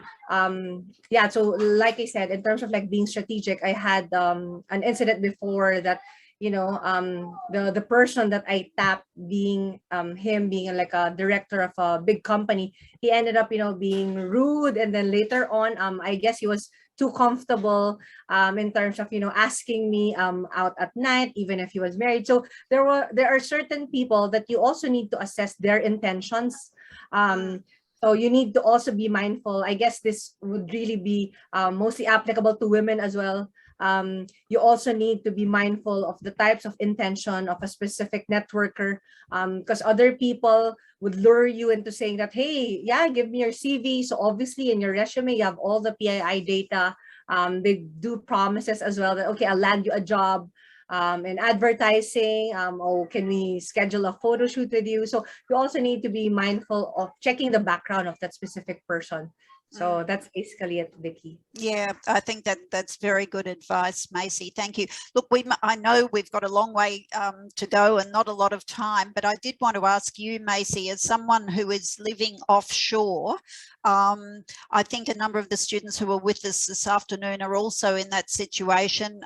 yeah, so like I said, in terms of like being strategic, I had an incident before that, the person that I tapped, being him being like a director of a big company, he ended up, being rude. And then later on, I guess he was too comfortable in terms of, asking me out at night, even if he was married. So there are certain people that you also need to assess their intentions. So you need to also be mindful. I guess this would really be mostly applicable to women as well. You also need to be mindful of the types of intention of a specific networker, because other people would lure you into saying that, hey, yeah, give me your CV. So obviously in your resume, you have all the PII data. They do promises as well that, okay, I'll land you a job in advertising. Oh, can we schedule a photo shoot with you? So you also need to be mindful of checking the background of that specific person. So that's basically it, Vicky. Yeah, I think that's very good advice, Macy. Thank you. Look, I know we've got a long way to go and not a lot of time, but I did want to ask you, Macy, as someone who is living offshore, I think a number of the students who are with us this afternoon are also in that situation.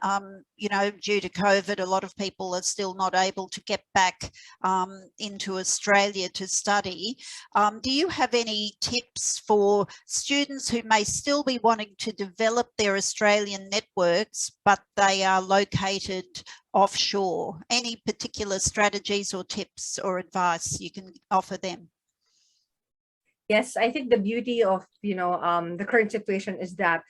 Due to COVID, a lot of people are still not able to get back into Australia to study. Do you have any tips for students who may still be wanting to develop their Australian networks, but they are located offshore? Any particular strategies or tips or advice you can offer them? Yes, I think the beauty of, the current situation is that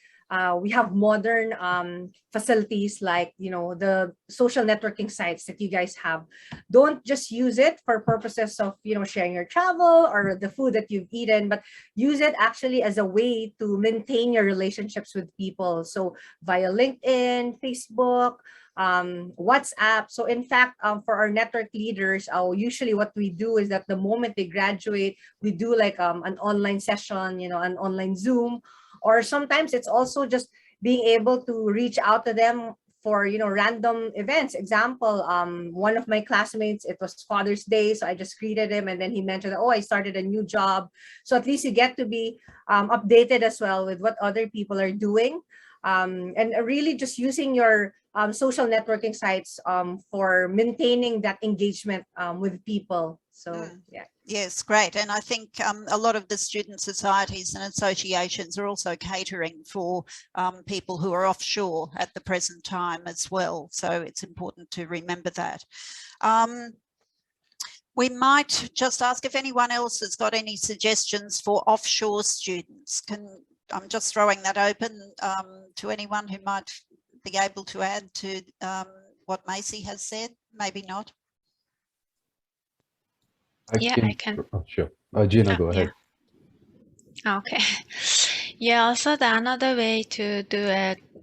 we have modern facilities like, the social networking sites that you guys have. Don't just use it for purposes of, sharing your travel or the food that you've eaten, but use it actually as a way to maintain your relationships with people. So via LinkedIn, Facebook, WhatsApp. So in fact, for our network leaders, usually what we do is that the moment they graduate, we do like an online session, an online Zoom, or sometimes it's also just being able to reach out to them for, random events. Example, one of my classmates, it was Father's Day, so I just greeted him, and then he mentioned, oh, I started a new job. So at least you get to be updated as well with what other people are doing. And really just using your social networking sites for maintaining that engagement with people. So yeah. Yes, great. And I think a lot of the student societies and associations are also catering for people who are offshore at the present time as well. So it's important to remember that. We might just ask if anyone else has got any suggestions for offshore students. I'm just throwing that open to anyone who might be able to add to what Macy has said. Maybe not. I can. Oh, sure. Gina, go ahead. Okay. Yeah, also another way to do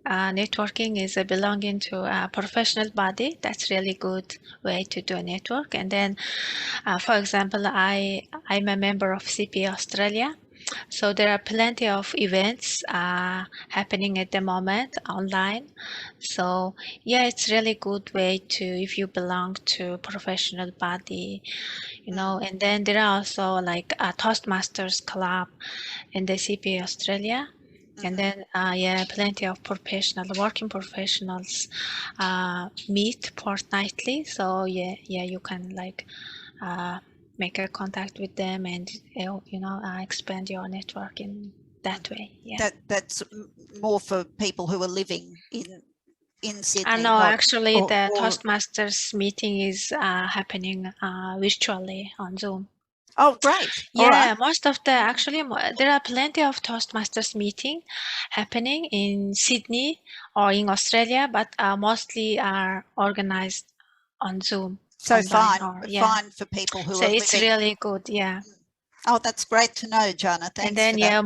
networking is belonging to a professional body. That's really good way to do a network. And then, for example, I'm a member of CPA Australia. So there are plenty of events happening at the moment online. So yeah, it's really good way to, if you belong to professional body, and then there are also like a Toastmasters club in the CPA Australia. And then, yeah, plenty of working professionals meet fortnightly. So yeah, you can like make a contact with them and expand your network in that way. Yeah. That's more for people who are living in Sydney. No, actually, the Toastmasters meeting is happening virtually on Zoom. Oh, great. All Yeah, right. most of the actually there are plenty of Toastmasters meeting happening in Sydney or in Australia, but mostly are organized on Zoom So online or fine for people who So are it's living. really good, yeah. Oh, that's great to know, Johanna. Thanks And then for that. yeah,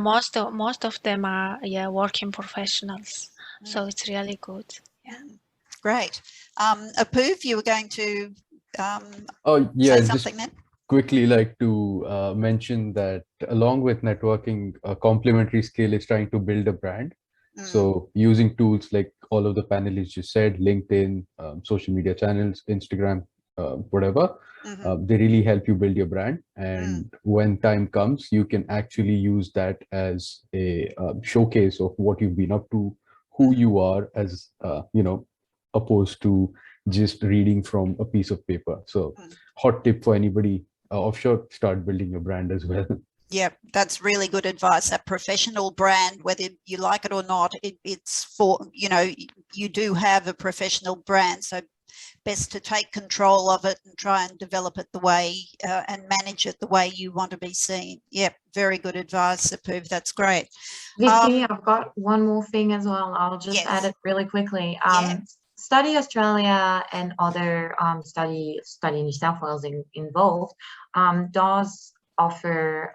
most of them are working professionals, so it's really good. Yeah. Great. Apuv, you were going to Oh yeah, say just something then? quickly like to mention that along with networking, a complementary skill is trying to build a brand. So using tools like all of the panelists just said, LinkedIn, social media channels, Instagram, whatever, they really help you build your brand. And when time comes, you can actually use that as a showcase of what you've been up to, who you are as, opposed to just reading from a piece of paper. So hot tip for anybody offshore, start building your brand as well. Yeah, that's really good advice. A professional brand, whether you like it or not, it's for, you do have a professional brand. So best to take control of it and try and develop it the way and manage it the way you want to be seen. Yep, very good advice, Apuv. That's great. Vicky, I've got one more thing as well. I'll just add it really quickly. Study Australia and other Study New South Wales involved does offer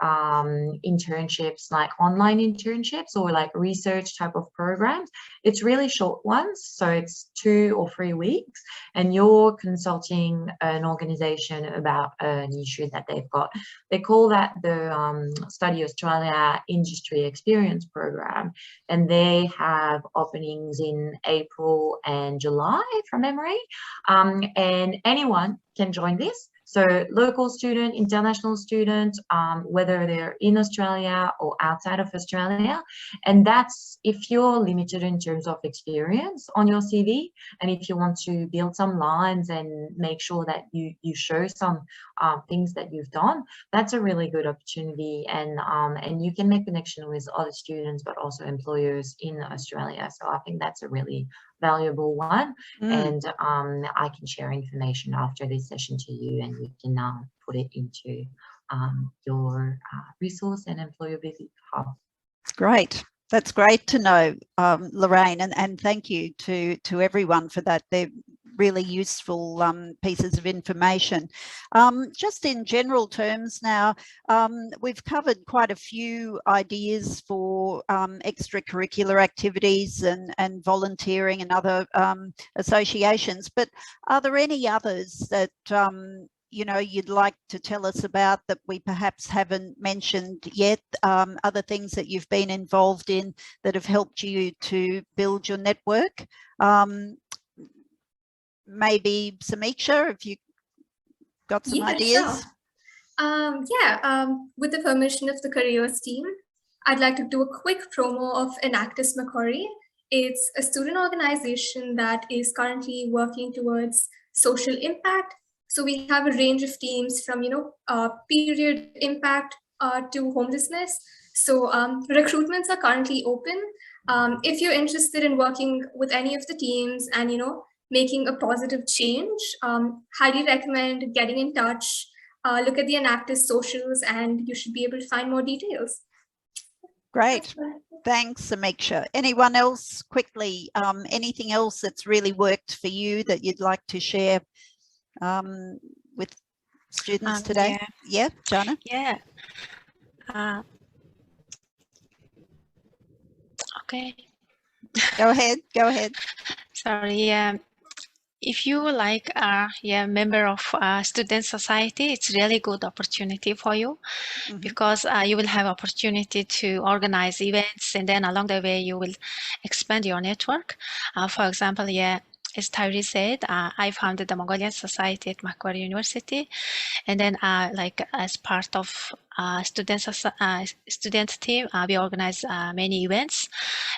internships, like online internships or like research type of programs. It's really short ones, so it's 2 or 3 weeks, and you're consulting an organization about an issue that they've got. They call that the Study Australia Industry Experience Program, and they have openings in April and July from memory, and anyone can join this. So local student, international student, whether they're in Australia or outside of Australia. And that's if you're limited in terms of experience on your CV, and if you want to build some lines and make sure that you show some things that you've done, that's a really good opportunity. And you can make connection with other students, but also employers in Australia. So I think that's a really valuable one. And I can share information after this session to you, and you can put it into your resource and employability hub. Great. That's great to know, Lorraine, and thank you to everyone for that. They're really useful pieces of information. Just in general terms now, we've covered quite a few ideas for extracurricular activities and volunteering and other associations, but are there any others that you'd like to tell us about that we perhaps haven't mentioned yet? Other things that you've been involved in that have helped you to build your network? Maybe Samiksha, if you got some ideas? Sure. With the permission of the careers team, I'd like to do a quick promo of Enactus Macquarie. It's a student organization that is currently working towards social impact. So we have a range of teams from, period impact to homelessness. So recruitments are currently open. If you're interested in working with any of the teams and, making a positive change, highly recommend getting in touch. Look at the Enactus socials and you should be able to find more details. Great. Thanks, Samiksha. Anyone else quickly? Anything else that's really worked for you that you'd like to share with students today? Yeah, Johanna? Yeah. Okay. Go ahead. Sorry. If you like member of student society, it's really good opportunity for you because you will have opportunity to organize events, and then along the way you will expand your network. For example, as Tyree said, I founded the Mongolian Society at Macquarie University, and then as part of student team, we organized many events,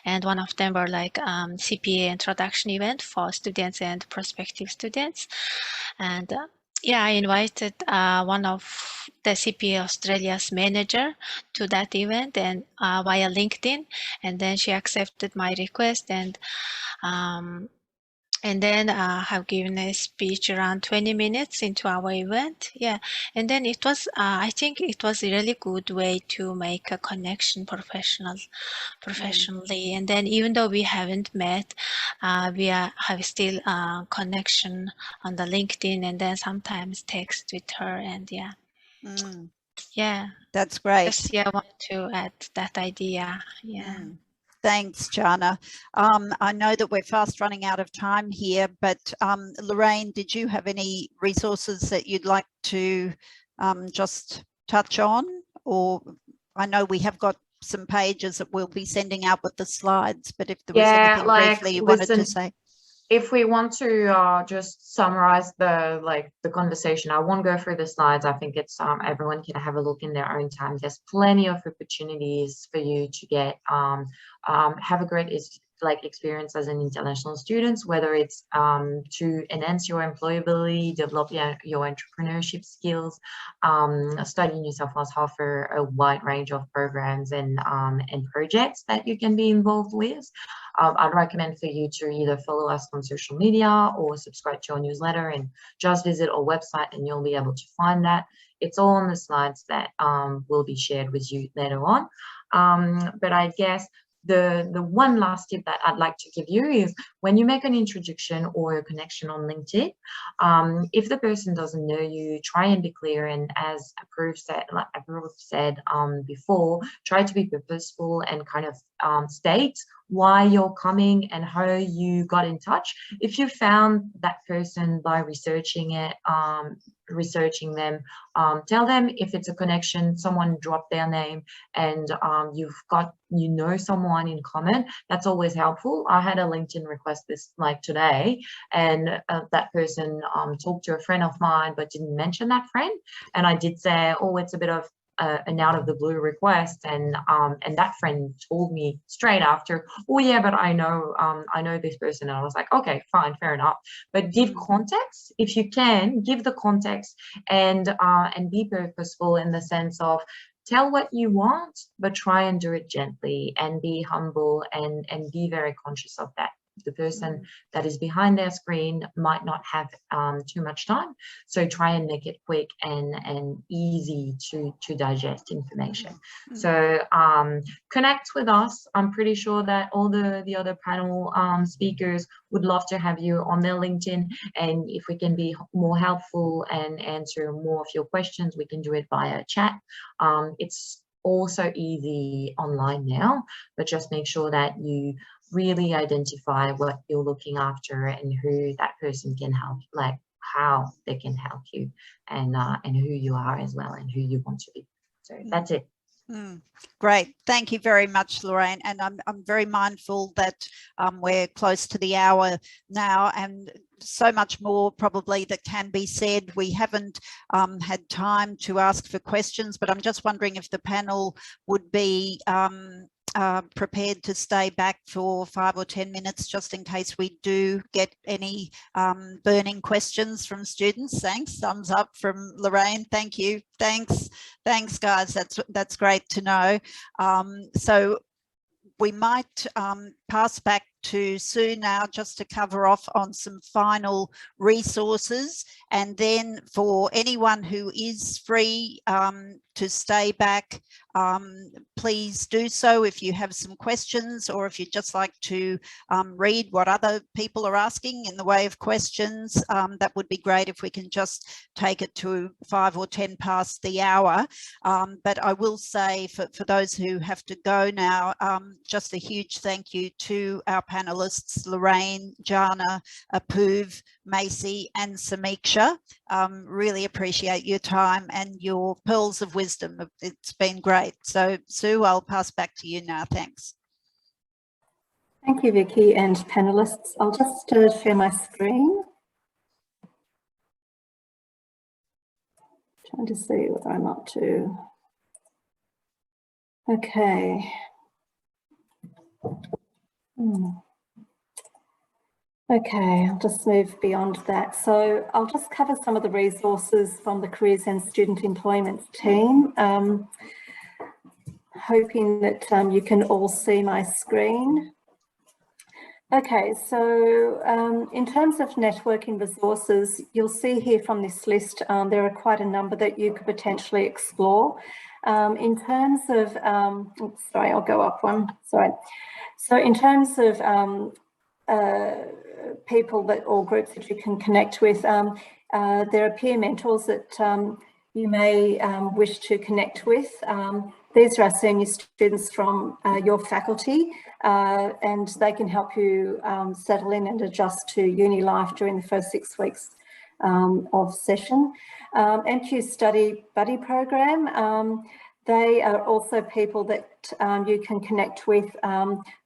and one of them were like CPA introduction event for students and prospective students. And I invited one of the CPA Australia's manager to that event and via LinkedIn, and then she accepted my request, and and then have given a speech around 20 minutes into our event. Yeah, and then it was, I think it was a really good way to make a connection professionally. And then even though we haven't met, we have still connection on the LinkedIn, and then sometimes text with her, and yeah. Yeah. That's great. Just, yeah, I want to add that idea. Yeah. Thanks, Johanna. I know that we're fast running out of time here, but Lorraine, did you have any resources that you'd like to just touch on? Or I know we have got some pages that we'll be sending out with the slides, but if there was anything briefly you wanted to say. If we want to just summarize the conversation, I won't go through the slides. I think it's everyone can have a look in their own time. There's plenty of opportunities for you to get have a great experience as an international student, whether it's to enhance your employability, develop your entrepreneurship skills. Study New South Wales offer a wide range of programs and projects that you can be involved with. I'd recommend for you to either follow us on social media or subscribe to our newsletter, and just visit our website and you'll be able to find that. It's all on the slides that will be shared with you later on. But I guess the one last tip that I'd like to give you is when you make an introduction or a connection on LinkedIn, if the person doesn't know you, try and be clear. And as Approve said before, try to be purposeful and kind of state why you're coming and how you got in touch. If you found that person by researching them, tell them if it's a connection, someone dropped their name, and you know someone in common. That's always helpful. I had a LinkedIn request today, and that person talked to a friend of mine but didn't mention that friend, and I did say, oh, it's a bit of an out of the blue request, and that friend told me straight after, oh yeah, but I know this person. And I was like, okay, fine, fair enough. But give context if you can. Give the context and be purposeful in the sense of tell what you want, but try and do it gently and be humble and be very conscious of that. The person that is behind their screen might not have too much time, so try and make it quick and easy to digest information. So connect with us. I'm pretty sure that all the other panel speakers would love to have you on their LinkedIn, and if we can be more helpful and answer more of your questions, we can do it via chat. It's also easy online now, but just make sure that you really identify what you're looking after and who that person can help, like how they can help you, and who you are as well and who you want to be. So that's it. Great. Thank you very much, Lorraine. And I'm very mindful that we're close to the hour now, and so much more probably that can be said. We haven't had time to ask for questions, but I'm just wondering if the panel would be prepared to stay back for 5 or 10 minutes just in case we do get any burning questions from students. Thanks. Thumbs up from Lorraine. Thank you. Thanks guys. That's great to know. So we might pass back to Sue now just to cover off on some final resources, and then for anyone who is free to stay back, please do so if you have some questions, or if you'd just like to read what other people are asking in the way of questions. That would be great if we can just take it to 5 or 10 past the hour. But I will say for those who have to go now, just a huge thank you to our panelists, Lorraine, Johanna, Apurv, Missy and Samiksha. Really appreciate your time and your pearls of wisdom. It's been great. So Sue, I'll pass back to you now. Thanks. Thank you, Vicky and panelists. I'll just share my screen. Trying to see whether I'm up to. Okay. Okay, I'll just move beyond that. So I'll just cover some of the resources from the Careers and Student Employment team, hoping that you can all see my screen. Okay, so in terms of networking resources, you'll see here from this list, there are quite a number that you could potentially explore. In terms of, oops, sorry, I'll go up one, sorry. So in terms of people that, or groups that you can connect with, there are peer mentors that you may wish to connect with. These are our senior students from your faculty, and they can help you settle in and adjust to uni life during the first 6 weeks of session. NQ Study Buddy Program, they are also people that you can connect with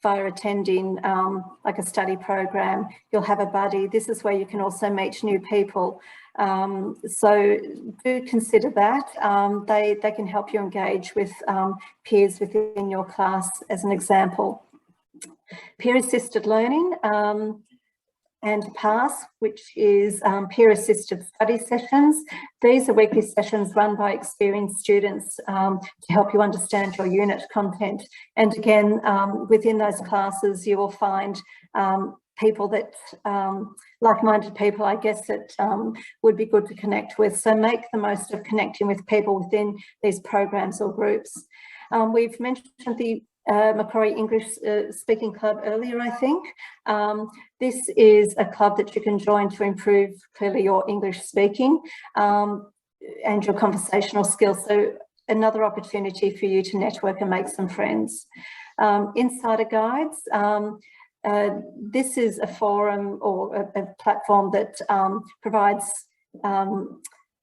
via attending like a study program. You'll have a buddy. This is where you can also meet new people. So do consider that. They can help you engage with peers within your class, as an example. Peer-assisted learning and PASS, which is peer-assisted study sessions. These are weekly sessions run by experienced students to help you understand your unit content. And again, within those classes, you will find people that, like-minded people, I guess, that would be good to connect with. So make the most of connecting with people within these programs or groups. We've mentioned the Macquarie English Speaking Club earlier, I think. This is a club that you can join to improve clearly your English speaking and your conversational skills. So another opportunity for you to network and make some friends. Insider Guides. This is a forum or a platform that provides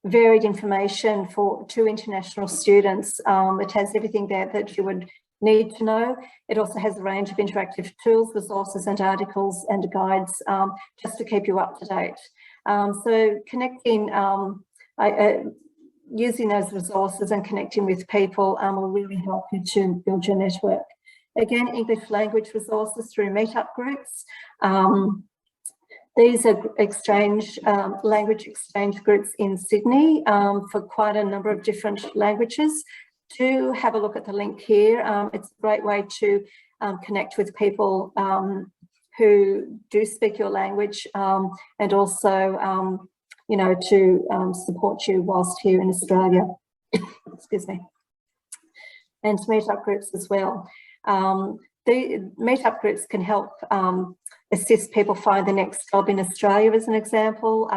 varied information to international students. It has everything there that you would need to know. It also has a range of interactive tools, resources and articles and guides just to keep you up to date. So connecting, using those resources and connecting with people will really help you to build your network. Again, English language resources through meetup groups. These are language exchange groups in Sydney for quite a number of different languages. Do have a look at the link here. It's a great way to connect with people who do speak your language and also, you know, to support you whilst here in Australia. Excuse me. And meetup groups as well. The meetup groups can help assist people find the next job in Australia, as an example.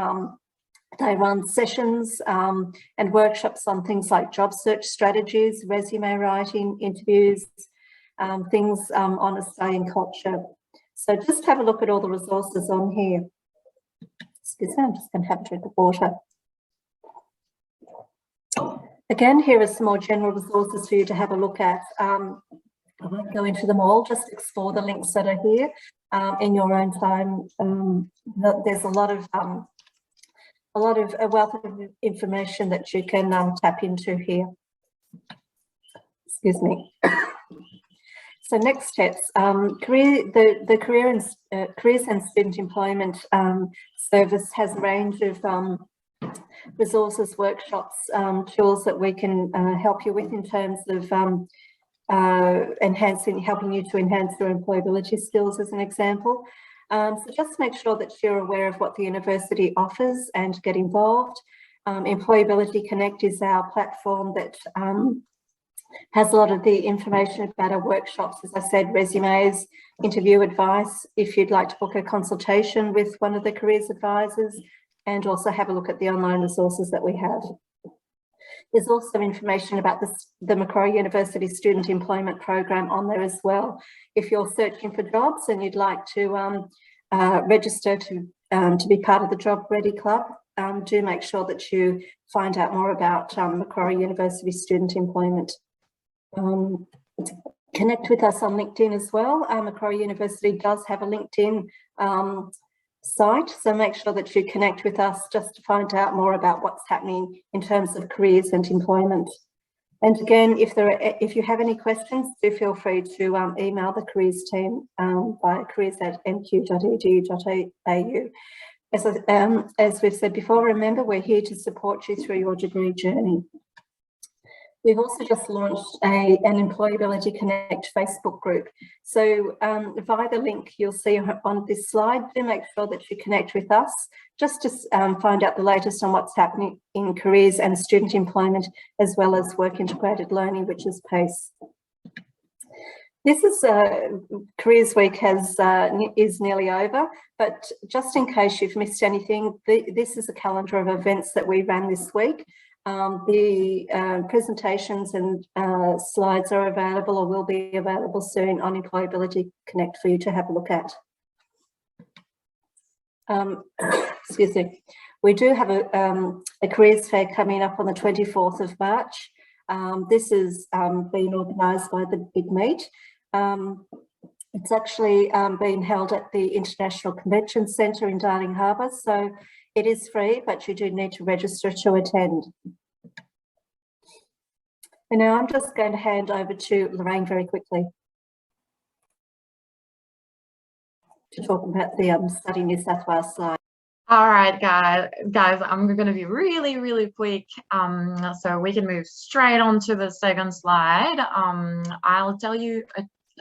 They run sessions and workshops on things like job search strategies, resume writing, interviews, things on Australian culture. So just have a look at all the resources on here. Excuse me, I'm just going to have a drink of water. Again, here are some more general resources for you to have a look at. I won't go into them all, just explore the links that are here in your own time. There's a wealth of information that you can tap into here. Excuse me. So next steps, the Careers and Student Employment Service has a range of resources, workshops, tools that we can help you with in terms of helping you to enhance your employability skills, as an example. So just make sure that you're aware of what the university offers and get involved. Employability Connect is our platform that has a lot of the information about our workshops, as I said, resumes, interview advice, if you'd like to book a consultation with one of the careers advisors, and also have a look at the online resources that we have. There's also information about the Macquarie University Student Employment Program on there as well. If you're searching for jobs and you'd like to register to be part of the Job Ready Club, do make sure that you find out more about Macquarie University Student Employment. Connect with us on LinkedIn as well. Macquarie University does have a LinkedIn site, so make sure that you connect with us just to find out more about what's happening in terms of careers and employment. And again, if you have any questions, do feel free to email the careers team via careers@nq.edu.au. As we've said before, remember, we're here to support you through your degree journey. We've also just launched an Employability Connect Facebook group. So via the link you'll see on this slide, do make sure that you connect with us just to find out the latest on what's happening in careers and student employment, as well as work integrated learning, which is PACE. This is Careers Week is nearly over, but just in case you've missed anything, this is a calendar of events that we ran this week. The presentations and slides are available or will be available soon on Employability Connect for you to have a look at. Excuse me. We do have a careers fair coming up on the 24th of March. This is being organised by the Big Meet. It's actually being held at the International Convention Centre in Darling Harbour, so it is free, but you do need to register to attend. And now I'm just going to hand over to Lorraine very quickly to talk about the Study New South Wales slide. All right, guys, I'm going to be really quick, so we can move straight on to the second slide. I'll tell you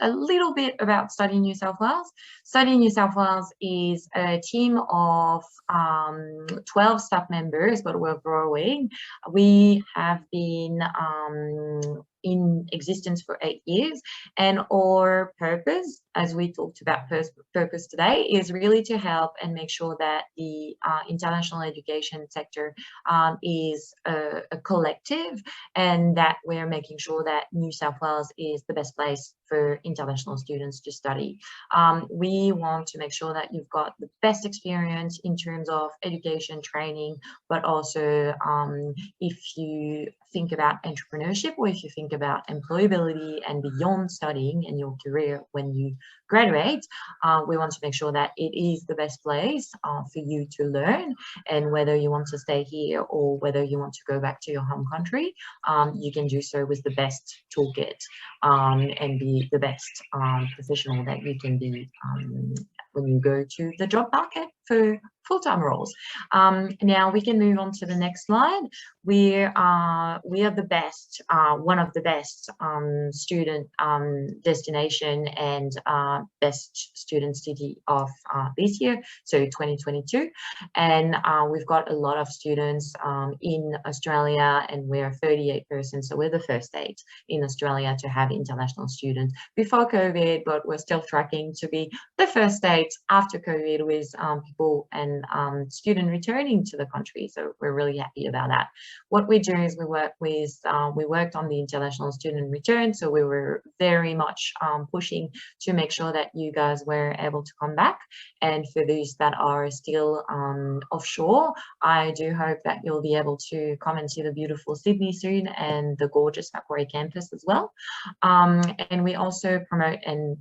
a little bit about Study New South Wales. Study New South Wales is a team of 12 staff members, but we're growing. We have been in existence for 8 years, and our purpose, as we talked about purpose today, is really to help and make sure that the international education sector is a collective, and that we're making sure that New South Wales is the best place for international students to study. We want to make sure that you've got the best experience in terms of education training, but also if you think about entrepreneurship, or if you think about employability and beyond studying in your career when you graduate, we want to make sure that it is the best place for you to learn. And whether you want to stay here or whether you want to go back to your home country, you can do so with the best toolkit and be the best professional that you can be when you go to the job market for full-time roles. Now we can move on to the next slide. We are the best, one of the best student destination and best student city of this year, so 2022. And we've got a lot of students in Australia, and we're 38%, so we're the first state in Australia to have international students before COVID, but we're still tracking to be the first state after COVID with people and student returning to the country. So we're really happy about that. What we do is we worked on the international student return. So we were very much pushing to make sure that you guys were able to come back. And for those that are still offshore, I do hope that you'll be able to come and see the beautiful Sydney soon and the gorgeous Macquarie campus as well. And we also promote and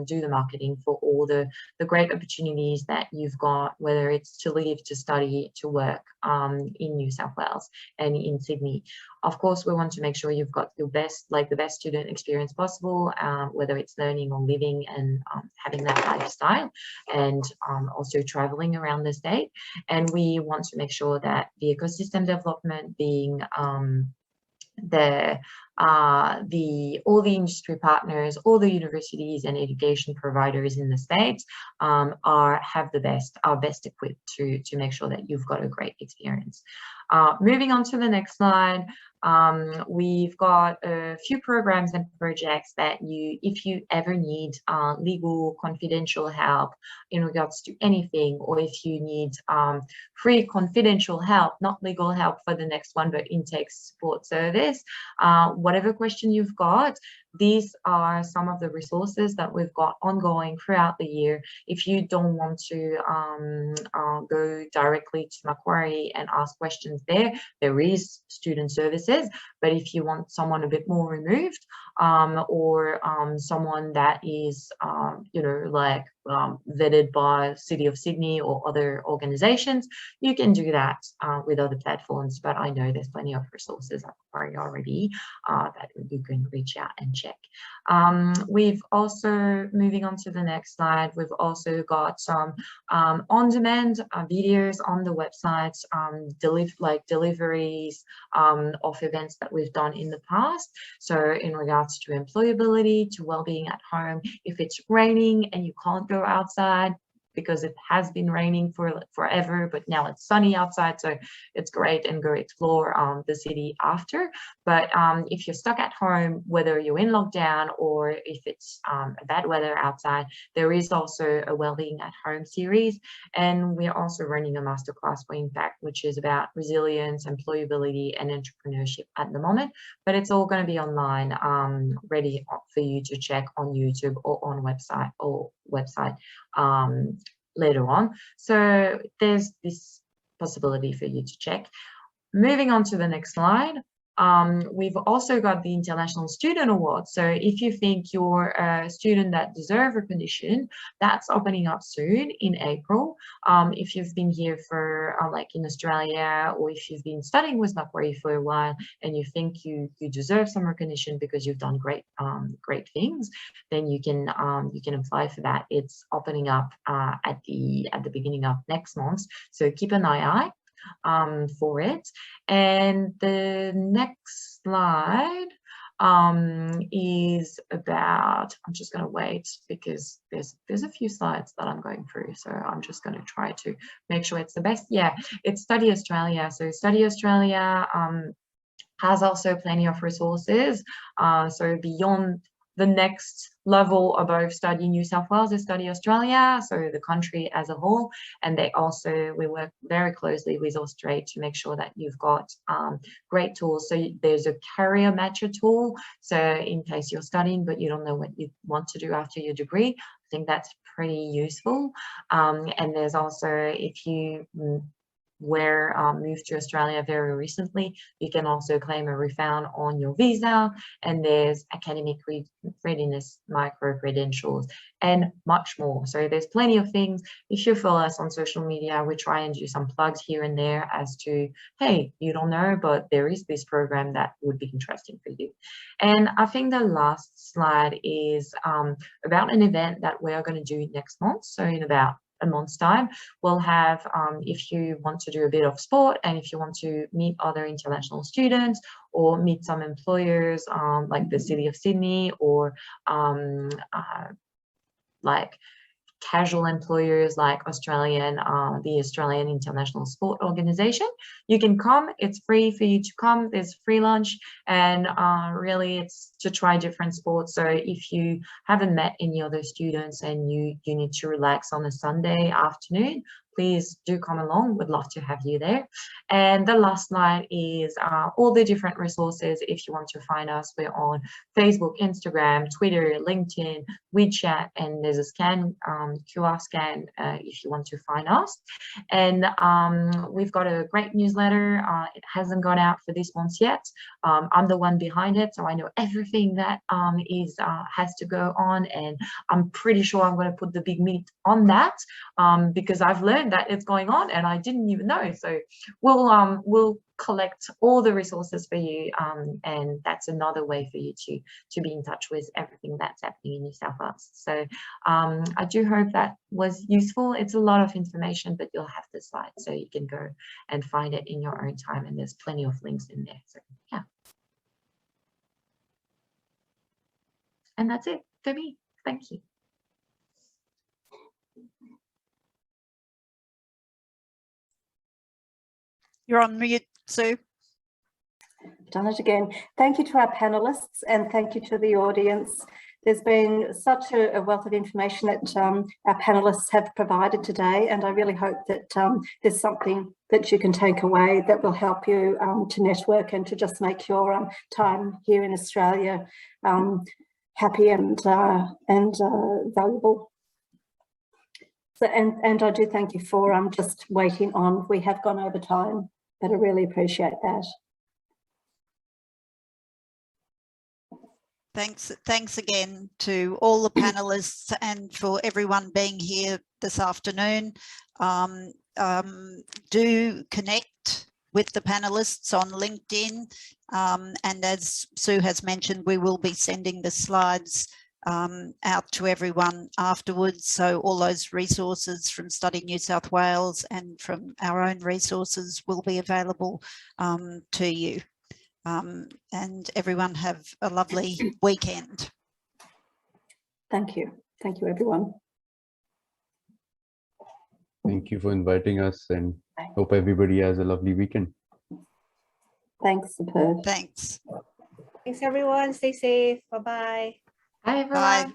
do the marketing for all the great opportunities that you've got, whether it's to live, to study, to work in New South Wales and in Sydney. Of course, we want to make sure you've got your best, the best student experience possible, whether it's learning or living and having that lifestyle, and also traveling around the state. And we want to make sure that the ecosystem development being all the industry partners, all the universities and education providers in the States are best equipped to make sure that you've got a great experience. Moving on to the next slide, we've got a few programs and projects that if you ever need legal confidential help in regards to anything, or if you need free confidential help, not legal help for the next one, but intake support service, whatever question you've got, these are some of the resources that we've got ongoing throughout the year. If you don't want to go directly to Macquarie and ask questions there is student services. But if you want someone a bit more removed, or someone that is, vetted by City of Sydney or other organizations, you can do that with other platforms. But I know there's plenty of resources already that you can reach out and check. We've also, moving on to the next slide, we've also got some on-demand videos on the website, deliveries of events that we've done in the past. So in regards to employability, to well-being at home, if it's raining and you can't go outside, because it has been raining for forever, but now it's sunny outside, so it's great, and go explore the city after. But if you're stuck at home, whether you're in lockdown or if it's bad weather outside, there is also a Wellbeing at Home series, and we're also running a masterclass for Impact, which is about resilience, employability, and entrepreneurship at the moment. But it's all going to be online, ready for you to check on YouTube or on website later on. So there's this possibility for you to check. Moving on to the next slide. We've also got the International Student Award. So if you think you're a student that deserves recognition, that's opening up soon in April. If you've been here for like in Australia, or if you've been studying with Macquarie for a while and you think you deserve some recognition because you've done great things, then you can apply for that. It's opening up at the beginning of next month. So keep an eye for it. And the next slide is about, I'm just going to wait because there's a few slides that I'm going through, so I'm just going to try to make sure it's the best. Yeah, it's Study Australia. So Study Australia has also plenty of resources. So beyond the next level above Study New South Wales is Study Australia, so the country as a whole. And we work very closely with Austrade to make sure that you've got great tools. So there's a career matcher tool. So in case you're studying but you don't know what you want to do after your degree, I think that's pretty useful. And there's also, if you moved to Australia very recently, you can also claim a refund on your visa, and there's academic readiness micro credentials and much more. So there's plenty of things. If you follow us on social media, we try and do some plugs here and there as to, hey, you don't know, but there is this program that would be interesting for you. And I think the last slide is about an event that we are going to do next month. So in about a month's time, we'll have, if you want to do a bit of sport and if you want to meet other international students or meet some employers like the City of Sydney or like casual employers like the Australian International Sport Organization, you can come. It's free for you to come. There's free lunch, and really it's to try different sports. So if you haven't met any other students and you need to relax on a Sunday afternoon, please do come along. We'd love to have you there. And the last slide is all the different resources. If you want to find us, we're on Facebook, Instagram, Twitter, LinkedIn, WeChat, and there's a QR scan if you want to find us. And we've got a great newsletter. It hasn't gone out for this month yet. I'm the one behind it, so I know everything that has to go on, and I'm pretty sure I'm going to put the big meat on that because I've learned that it's going on and I didn't even know. So we'll collect all the resources for you, and that's another way for you to be in touch with everything that's happening in New South Wales. So I do hope that was useful. It's a lot of information, but you'll have the slides so you can go and find it in your own time, and there's plenty of links in there. So yeah, and that's it for me. Thank you. You're on mute, Sue. Done it again. Thank you to our panelists and thank you to the audience. There's been such a wealth of information that our panelists have provided today, and I really hope that there's something that you can take away that will help you to network and to just make your time here in Australia happy and valuable. So, and I do thank you for just waiting on. We have gone over time, but I really appreciate that. Thanks again to all the panelists and for everyone being here this afternoon. Do connect with the panelists on LinkedIn. And as Sue has mentioned, we will be sending the slides out to everyone afterwards. So all those resources from Study New South Wales and from our own resources will be available to you. And everyone have a lovely weekend. Thank you. Thank you, everyone. Thank you for inviting us, and hope everybody has a lovely weekend. Thanks, superb. Thanks. Thanks, everyone. Stay safe. Bye-bye. Bye, everyone. Bye.